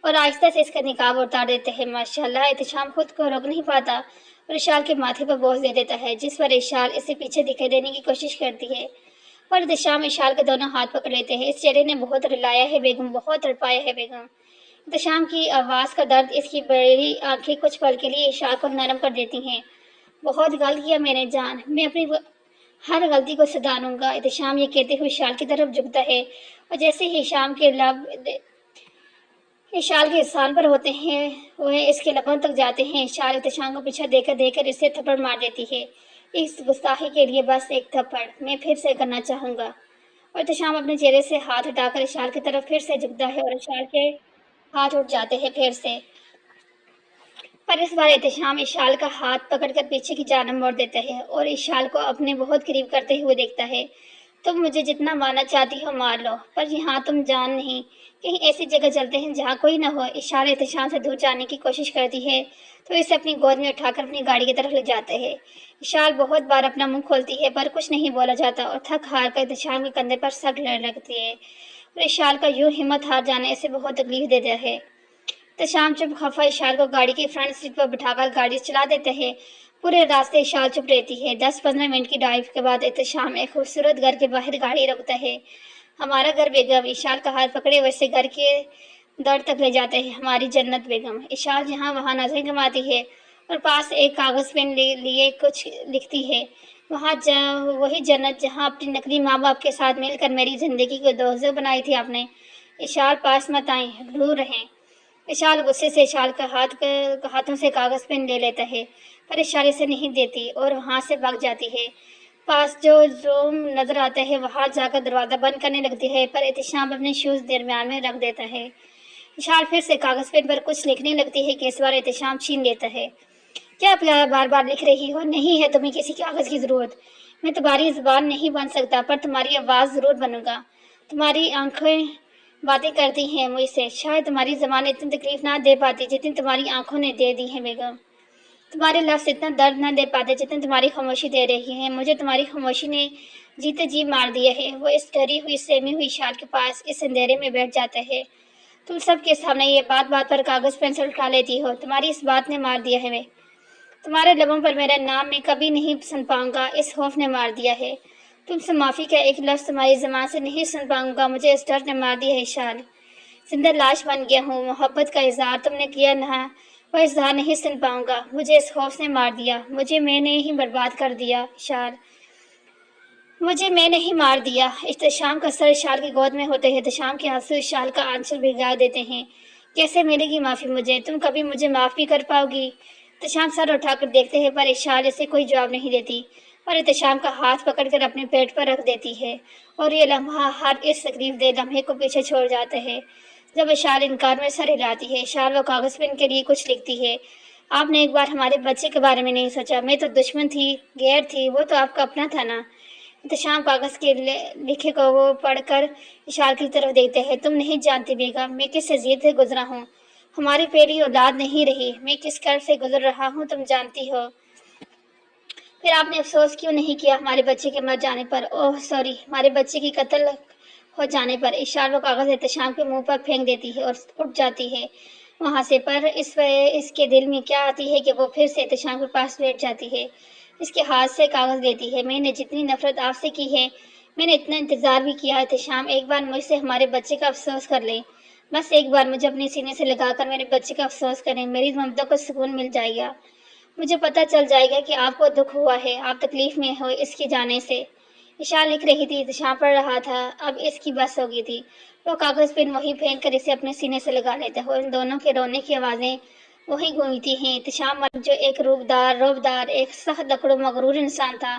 اور آہستہ سے اس کا نقاب اتار دیتے ہیں۔ ماشاءاللہ احتشام خود کو روک نہیں پاتا اور اشال کے ماتھے پر بوجھ دے دیتا ہے، جس پر اشال اسے پیچھے دکھائی دینے کی کوشش کرتی ہے، اور احتشام اشال کے دونوں ہاتھ پکڑ لیتے ہیں۔ اس چہرے نے بہت رلایا ہے بیگم، بہت تڑپایا ہے بیگم۔ احتشام کی آواز کا درد اس کی بڑی آنکھیں کچھ پل کے لیے اشال کو نرم کر دیتی ہیں۔ بہت غلط کیا میں نے جان، میں اپنی ہر غلطی کو سدھاروں گا۔ احتشام یہ کہتے ہوئے اشال کی طرف جھکتا ہے اور جیسے ہی اشال کے لب اشال کے انسان پر ہوتے ہیں وہ اس کے لبوں تک جاتے ہیں، اشال احتشام کو پیچھے دے کر اسے تھپڑ مار دیتی ہے۔ اس گستاخی کے لیے بس ایک تھپڑ میں پھر سے کرنا چاہوں گا۔ اور احتشام اپنے چہرے سے ہاتھ ہٹا کر اشال کی طرف پھر سے جھکتا ہے اور اشال کے ہاتھ اٹھ جاتے ہیں پھر سے، پر اس بار احتشام اشال کا ہاتھ پکڑ کر پیچھے کی جانب موڑ دیتا ہے اور اشال کو اپنے بہت قریب کرتے ہوئے دیکھتا ہے۔ تم مجھے جتنا مارنا چاہتی ہو مار لو، پر یہاں تم جان نہیں، کہیں ایسی جگہ چلتے ہیں جہاں کوئی نہ ہو۔ اشال احتشام سے دور جانے کی کوشش کرتی ہے تو اسے اپنی گود میں اٹھا کر اپنی گاڑی کی طرف لے جاتے ہیں۔ اشال بہت بار اپنا منہ کھولتی ہے پر کچھ نہیں بولا جاتا اور تھک ہار کر احتشام کے کندھے پر سر لگتی ہے، اور اشال کا یوں ہمت ہار جانا اسے بہت تکلیف دیتا ہے۔ احتشام چپ خفا اشال کو گاڑی کی فرنٹ سیٹ پر بٹھا کر گاڑی چلا دیتے ہیں۔ پورے راستے اشال چپ رہتی ہے۔ 10-15 منٹ کی ڈرائیو کے بعد احتشام ایک خوبصورت گھر کے باہر گاڑی روکتا ہے۔ ہمارا گھر بیگم، اشال کا ہاتھ پکڑے ویسے گھر کے در تک لے جاتے ہیں۔ ہماری جنت بیگم۔ اشال جہاں وہاں نظریں گھماتی ہے اور پاس ایک کاغذ پین لیے کچھ لکھتی ہے۔ وہی جنت جہاں اپنی نقلی ماں باپ کے ساتھ مل کر میری زندگی کو دوزخ بنائی تھی آپ نے۔ اشال پاس مت آئیں، دور رہیں۔ اشال غصے سے اشال کا ہاتھوں سے کاغذ پین لے لیتا ہے، پر اشال اسے نہیں دیتی اور وہاں سے بھاگ جاتی ہے۔ پاس جو روم نظر آتا ہے وہاں جا کر دروازہ بند کرنے لگتی ہے، پر احتشام اپنے شوز درمیان میں رکھ دیتا ہے۔ اشال پھر سے کاغذ پین پر کچھ لکھنے لگتی ہے کہ اس بار احتشام چھین لیتا ہے۔ کیا پیارا بار بار لکھ رہی ہو؟ نہیں ہے تمہیں کسی کاغذ کی ضرورت۔ میں تمہاری زبان نہیں بن سکتا پر تمہاری آواز ضرور بنوں گا۔ تمہاری آنکھیں باتیں کرتی ہیں مجھ سے، شاید تمہاری زبان اتنی تکلیف نہ دے پاتی جتنی تمہاری آنکھوں نے دے دی ہے بیگم۔ تمہارے لفظ اتنا درد نہ دے پاتے جتنی تمہاری خاموشی دے رہی ہے۔ مجھے تمہاری خاموشی نے جیتے جی مار دیا ہے۔ وہ اس ڈری ہوئی سہمی ہوئی اشال کے پاس اس اندھیرے میں بیٹھ جاتا ہے۔ تم سب کے سامنے یہ بات پر کاغذ پینسل اٹھا لیتی ہو، تمہاری اس بات نے مار دیا ہے۔ تمہارے لبوں پر میرا نام میں کبھی نہیں سن پاؤں گا، اس خوف نے مار دیا ہے۔ تم سے معافی کا ایک لفظ تمہاری زبان سے نہیں سن پاؤں گا، مجھے اس ڈر نے مار دیا ہے اشال۔ زندہ لاش بن گیا ہوں، محبت کا اظہار تم نے کیا نہ وہ اظہار نہیں سن پاؤں گا، مجھے اس خوف نے مار دیا، مجھے میں نے ہی برباد کر دیا اشال، مجھے میں نے ہی مار دیا۔ احتشام کا سر اشال کی گود میں ہوتے ہیں، احتشام کے آنسو اشال کا آنچل بھگا دیتے ہیں۔ کیسے ملے گی معافی مجھے؟ تم کبھی مجھے معاف بھی کر پاؤ گی؟ احتشام سر اٹھا کر دیکھتے ہیں پر اشال اسے کوئی جواب نہیں دیتی، اور احتشام کا ہاتھ پکڑ کر اپنے پیٹ پر رکھ دیتی ہے، اور یہ لمحہ ہر اس تکلیف دہ لمحے کو پیچھے چھوڑ جاتا ہے جب اشال انکار میں سر ہلاتی ہے۔ اشال وہ کاغذ پین کے لیے کچھ لکھتی ہے۔ آپ نے ایک بار ہمارے بچے کے بارے میں نہیں سوچا؟ میں تو دشمن تھی، غیر تھی، وہ تو آپ کا اپنا تھا نا۔ احتشام کاغذ کے لکھے کو وہ پڑھ کر اشال کی طرف دیکھتے ہیں۔ تم نہیں جانتی بیگم میں کس اذیت سے گزرا ہوں، ہماری پہلی اولاد نہیں رہی، میں کس کرب سے گزر رہا ہوں تم جانتی ہو۔ پھر آپ نے افسوس کیوں نہیں کیا ہمارے بچے کے مر جانے پر؟ اوہ سوری، ہمارے بچے کی قتل ہو جانے پر۔ اشال وہ کاغذ احتشام کے منہ پر پھینک دیتی ہے اور اٹھ جاتی ہے وہاں سے، پر اس کے دل میں کیا آتی ہے کہ وہ پھر سے احتشام کے پاس بیٹھ جاتی ہے، اس کے ہاتھ سے کاغذ لیتی ہے۔ میں نے جتنی نفرت آپ سے کی ہے، میں نے اتنا انتظار بھی کیا احتشام، ایک بار مجھ سے ہمارے بچے کا افسوس کر لیں، بس ایک بار مجھے اپنے سینے سے لگا کر میرے بچے کا افسوس کریں، میری ممتا کو سکون مل جائے گا، مجھے پتہ چل جائے گا کہ آپ کو دکھ ہوا ہے، آپ تکلیف میں ہو اس کی جانے سے۔ اشال لکھ رہی تھی، احتشام پڑھ رہا تھا، اب اس کی بس ہو گئی تھی۔ وہ کاغذ پین وہیں پھینک کر اسے اپنے سینے سے لگا لیتا ہے اور ان دونوں کے رونے کی آوازیں وہیں گونجتی ہیں۔ احتشام جو ایک روبدار، ایک سخت لکڑوں مغرور انسان تھا،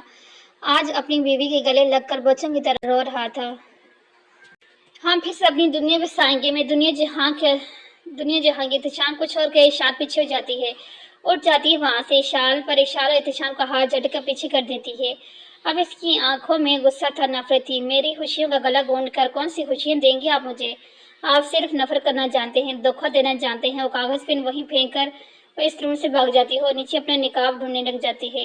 آج اپنی بیوی کے گلے لگ کر بچوں کی طرح رو رہا تھا۔ ہم پھر سے اپنی دنیا بسائیں گے، میں دنیا جہاں کی احتشام کچھ اور کہے اشال پیچھے ہو جاتی ہے، اٹھ جاتی ہے وہاں سے اشال پر اشال احتشام کا ہاتھ جھٹک کر پیچھے کر دیتی ہے۔ اب اس کی آنکھوں میں غصہ تھا، نفرت تھی۔ میری خوشیوں کا گلا گونڈ کر کون سی خوشیاں دیں گے آپ مجھے؟ آپ صرف نفرت کرنا جانتے ہیں، دھوکہ دینا جانتے ہیں۔ وہ کاغذ پین وہیں پھینک کر وہ اس روم سے بھاگ جاتی ہے اور نیچے اپنا نقاب ڈھونڈنے لگ جاتی ہے۔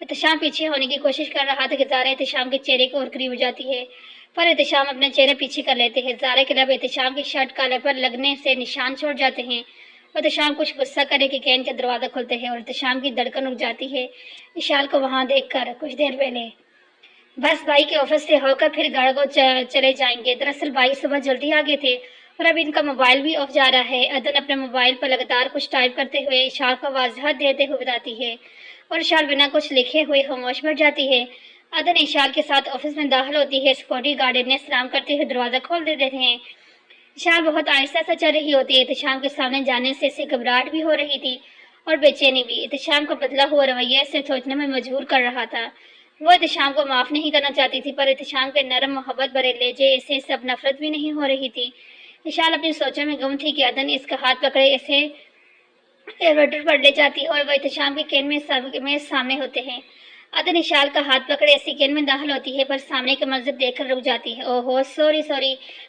احتشام پیچھے ہونے کی کوشش کر رہا تھا کہ زارا احتشام کے چہرے کو اور قریب ہو جاتی ہے، پر احتشام اپنا چہرہ پیچھے کر لیتے ہیں۔ زارا کے لب احتشام کی شرٹ کالر پر لگنے سے نشان چھوڑ جاتے ہیں۔ احتشام کچھ غصہ کرے کہ کین کا دروازہ کھلتے ہیں اور احتشام کی دھڑکن رک جاتی ہے اشال کو وہاں دیکھ کر۔ کچھ دیر پہلے بس بھائی کے آفس سے ہو کر پھر گھر کو چلے جائیں گے۔ دراصل بھائی صبح جلدی آ گئے تھے اور اب ان کا موبائل بھی آف جا رہا ہے۔ عدن اپنے موبائل پر لگاتار کچھ ٹائپ کرتے ہوئے اشال کو وضاحت دیتے ہوئے بتاتی ہے اور اشال بنا کچھ لکھے ہوئے خاموش بیٹھ جاتی ہے۔ عدن اشال کے ساتھ آفس میں داخل ہوتی ہے۔ سیکورٹی گارڈ انہیں سلام کرتے ہوئے دروازہ کھول دیتے ہیں۔ اشال بہت آہستہ سے چل رہی ہوتی ہے۔ احتشام کے سامنے جانے سے اسے گھبراہٹ بھی ہو رہی تھی اور بے چینی بھی۔ احتشام کا بدلا ہوا رویہ اسے سوچنے میں مجبور کر رہا تھا۔ وہ احتشام کو معاف نہیں کرنا چاہتی تھی، پر احتشام کے نرم محبت بھرے لہجے اسے سب نفرت بھی نہیں ہو رہی تھی۔ اشال اپنی سوچوں میں گم تھی کہ عدن اس کا ہاتھ پکڑے اسے ایلیویٹر پر لے جاتی ہے اور وہ احتشام کے کین میں سامنے ہوتے ہیں۔ عدن اشال کا ہاتھ پکڑے ایسی کین میں داخل ہوتی ہے، پر سامنے کا منظر دیکھ کر رک جاتی ہے۔ اوہو سوری،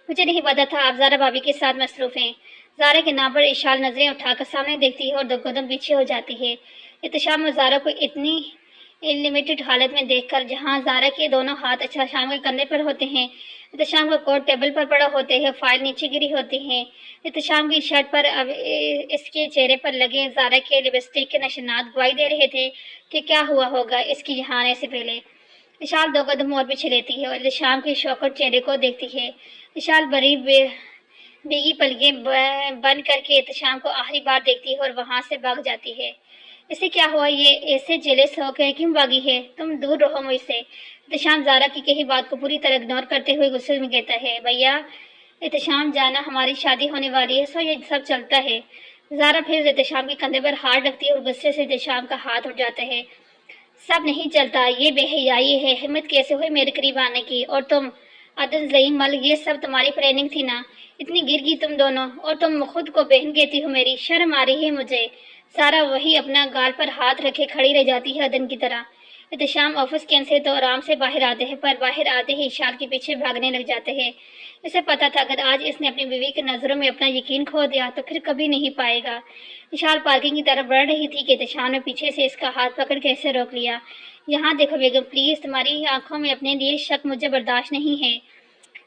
مجھے نہیں پتا تھا آپ زارا بھابھی کے ساتھ مصروف ہیں۔ زارا کے نام پر اشال نظریں اٹھا کر سامنے دیکھتی ہے اور دو قدم پیچھے ہو جاتی ہے۔ احتشام اور زارا کو اتنی لمیٹڈ حالت میں دیکھ کر، جہاں زارا کے دونوں ہاتھ احتشام کے کندھے پر ہوتے ہیں، احتشام کا کوٹ ٹیبل پر پڑا ہوتے ہیں، فائل نیچے گری ہوتی ہے، احتشام کی شرٹ پر اب اس کے چہرے پر لگے زارا کے لپسٹک کے نشانات گواہی دے رہے تھے کہ کیا ہوا ہوگا اس کی یہاں آنے سے پہلے۔ اشال دو قدم اور پیچھے لیتی ہے اور احتشام کے شوکت چہرے کو دیکھتی ہے۔ اشال بڑی بیگی پلکیں بند کر کے احتشام کو آخری بار دیکھتی ہے اور وہاں سے بھاگ جاتی ہے۔ اسے کیا ہوا؟ یہ ایسے جیلس ہو کے کیوں بھاگی ہے؟ تم دور رہو مجھ سے۔ احتشام زارا کی کہی بات کو پوری طرح اگنور کرتے ہوئے غصے میں کہتا ہے، بھیا احتشام جانا ہماری شادی ہونے والی ہے، سو یہ سب چلتا ہے۔ زارا پھر احتشام کے کندھے پر ہاتھ رکھتی ہے اور غصے سے احتشام کا ہاتھ اٹھ جاتا ہے۔ سب نہیں چلتا، یہ بے حیائی ہے۔ ہمت کیسے ہوئی میرے قریب آنے کی؟ اور تم عدن زعیم مل، یہ سب تمہاری پلاننگ تھی نا؟ اتنی گر گئی تم دونوں، اور تم خود کو بہن کہتی ہو میری؟ شرم آ رہی ہے مجھے۔ سارا وہی اپنا گال پر ہاتھ رکھے کھڑی رہ جاتی ہے عدن کی طرح۔ احتشام آفس کین سے تو آرام سے باہر آتے ہیں، پر باہر آتے ہی اشال کے پیچھے بھاگنے لگ جاتے ہیں۔ اسے پتا تھا اگر آج اس نے اپنی بیوی کی نظروں میں اپنا یقین کھو دیا تو پھر کبھی نہیں پائے گا۔ اشال پارکنگ کی طرف بڑھ رہی تھی کہ احتشام نے پیچھے سے اس کا ہاتھ پکڑ کے اسے روک لیا۔ یہاں دیکھو بیگم پلیز، تمہاری آنکھوں میں اپنے لیے شک مجھے برداشت نہیں ہے۔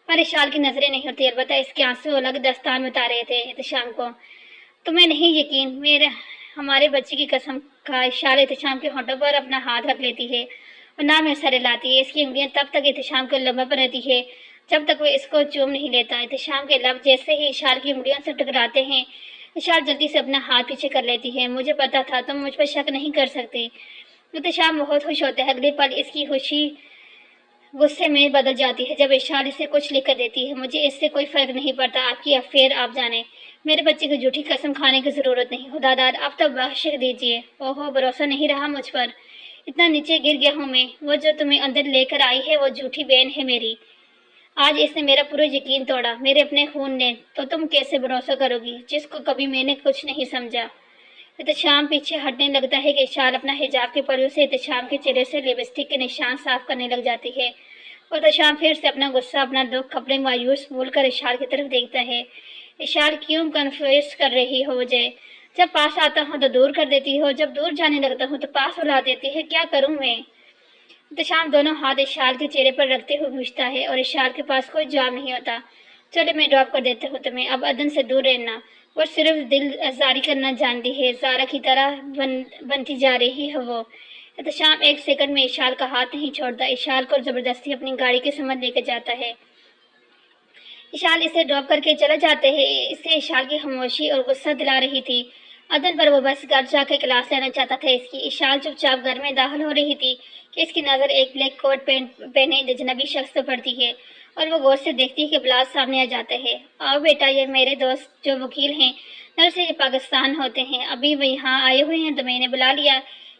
پر اشال کی نظریں نہیں ہوتی، البتہ اس کے آنسو الگ داستان بتا رہے تھے احتشام کو۔ تمہیں نہیں یقین؟ میرے ہمارے بچے کی قسم کا۔ اشال احتشام کے ہونٹوں پر اپنا ہاتھ رکھ لیتی ہے اور نام میں سر لاتی ہے۔ اس کی انگلیاں تب تک احتشام کے لبوں پر رہتی ہے جب تک وہ اس کو چوم نہیں لیتا۔ احتشام کے لب جیسے ہی اشال کی انگلیوں سے ٹکراتے ہیں، اشال جلدی سے اپنا ہاتھ پیچھے کر لیتی ہے۔ مجھے پتا تھا تم مجھ پر شک نہیں کر سکتے۔ احتشام بہت خوش ہوتا ہے۔ اگلے پل اس کی خوشی غصے میں بدل جاتی ہے جب اشال اسے کچھ لکھ کر دیتی ہے، مجھے اس سے کوئی فرق نہیں پڑتا، آپ کی افیئر آپ جانے، میرے بچے کو جھوٹی قسم کھانے کی ضرورت نہیں، خداداد اب تو بخش دیجیے۔ اوہو بھروسہ نہیں رہا مجھ پر، اتنا نیچے گر گیا ہوں میں۔ وہ جو تمہیں اندر لے کر آئی ہے وہ جھوٹی بہن ہے میری۔ آج اس نے میرا پورا یقین توڑا، میرے اپنے خون نے، تو تم کیسے بھروسہ کرو گی جس کو کبھی میں نے کچھ نہیں سمجھا۔ احتشام پیچھے ہٹنے لگتا ہے کہ اشال اپنا حجاب کے پلو سے احتشام کے چہرے سے لپسٹک کے نشان صاف کرنے لگ جاتی ہے اور احتشام پھر سے اپنا غصہ، اپنا دکھ اپنے مایوس بھول کر اشال کی طرف دیکھتا ہے۔ اشال کیوں کنفیوز کر رہی ہو مجھے؟ جب پاس آتا ہوں تو دور کر دیتی ہو، جب دور جانے لگتا ہوں تو پاس بلا دیتی ہے، کیا کروں میں؟ احتشام دونوں ہاتھ اشال کے چہرے پر رکھتے ہوئے پوچھتا ہے اور اشال کے پاس کوئی جواب نہیں ہوتا۔ چلو میں ڈراپ کر دیتا ہوں تمہیں، اب عدن سے دور رہنا، وہ صرف دل آزاری کرنا جانتی ہے، زارا کی طرح بنتی جا رہی ہے وہ۔ احتشام ایک سیکنڈ میں اشال کا ہاتھ نہیں چھوڑتا، اشال کو زبردستی اپنی گاڑی کے سمت لے کے جاتا ہے۔ اشال اسے ڈراپ کر کے چلا جاتے ہیں، اسے اشال کی خاموشی اور غصہ دلا رہی تھی۔ عدن پر وہ بس گھر جا کے کلاس لینا چاہتا تھا اس کی۔ اشال چپ چاپ گھر میں داخل ہو رہی تھی کہ اس کی نظر ایک بلیک کوٹ پہنے اجنبی شخص پر پڑتی ہے اور وہ غور سے دیکھتی ہے کہ بلاس سامنے آ جاتا ہے۔ آؤ بیٹا، یہ میرے دوست جو وکیل ہیں، دراصل یہ پاکستان ہوتے ہیں، ابھی وہ یہاں آئے ہوئے ہیں تو میں نے بلا لیا۔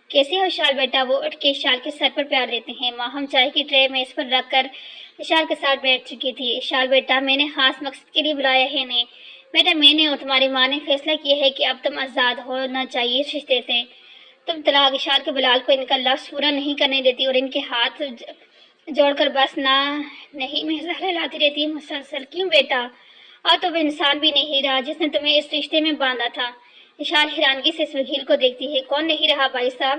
کیسے ہو اشال بیٹا؟ وہ اٹھ کے اشال کے سر پر پیار لیتے ہیں۔ ماہم چائے کی ٹرے میز پر رکھ کر اشال کے ساتھ بیٹھ چکی تھی۔ اشال بیٹا، میں نے خاص مقصد کے لیے بلایا ہے انہیں۔ بیٹا میں نے اور تمہاری ماں نے فیصلہ کیا ہے کہ اب تم آزاد ہونا چاہیے اس رشتے سے۔ تم طلاق اشال کے بلال کو ان کا لفظ پورا نہیں کرنے دیتی اور ان کے ہاتھ جوڑ کر بس نہیں میں زہرے لاتی رہتی ہے مسلسل۔ کیوں بیٹا؟ اور تو وہ انسان بھی نہیں رہا جس نے تمہیں اس رشتے میں باندھا تھا۔ اشال حیرانگی سے اس وکیل کو دیکھتی ہے۔ کون نہیں رہا بھائی صاحب؟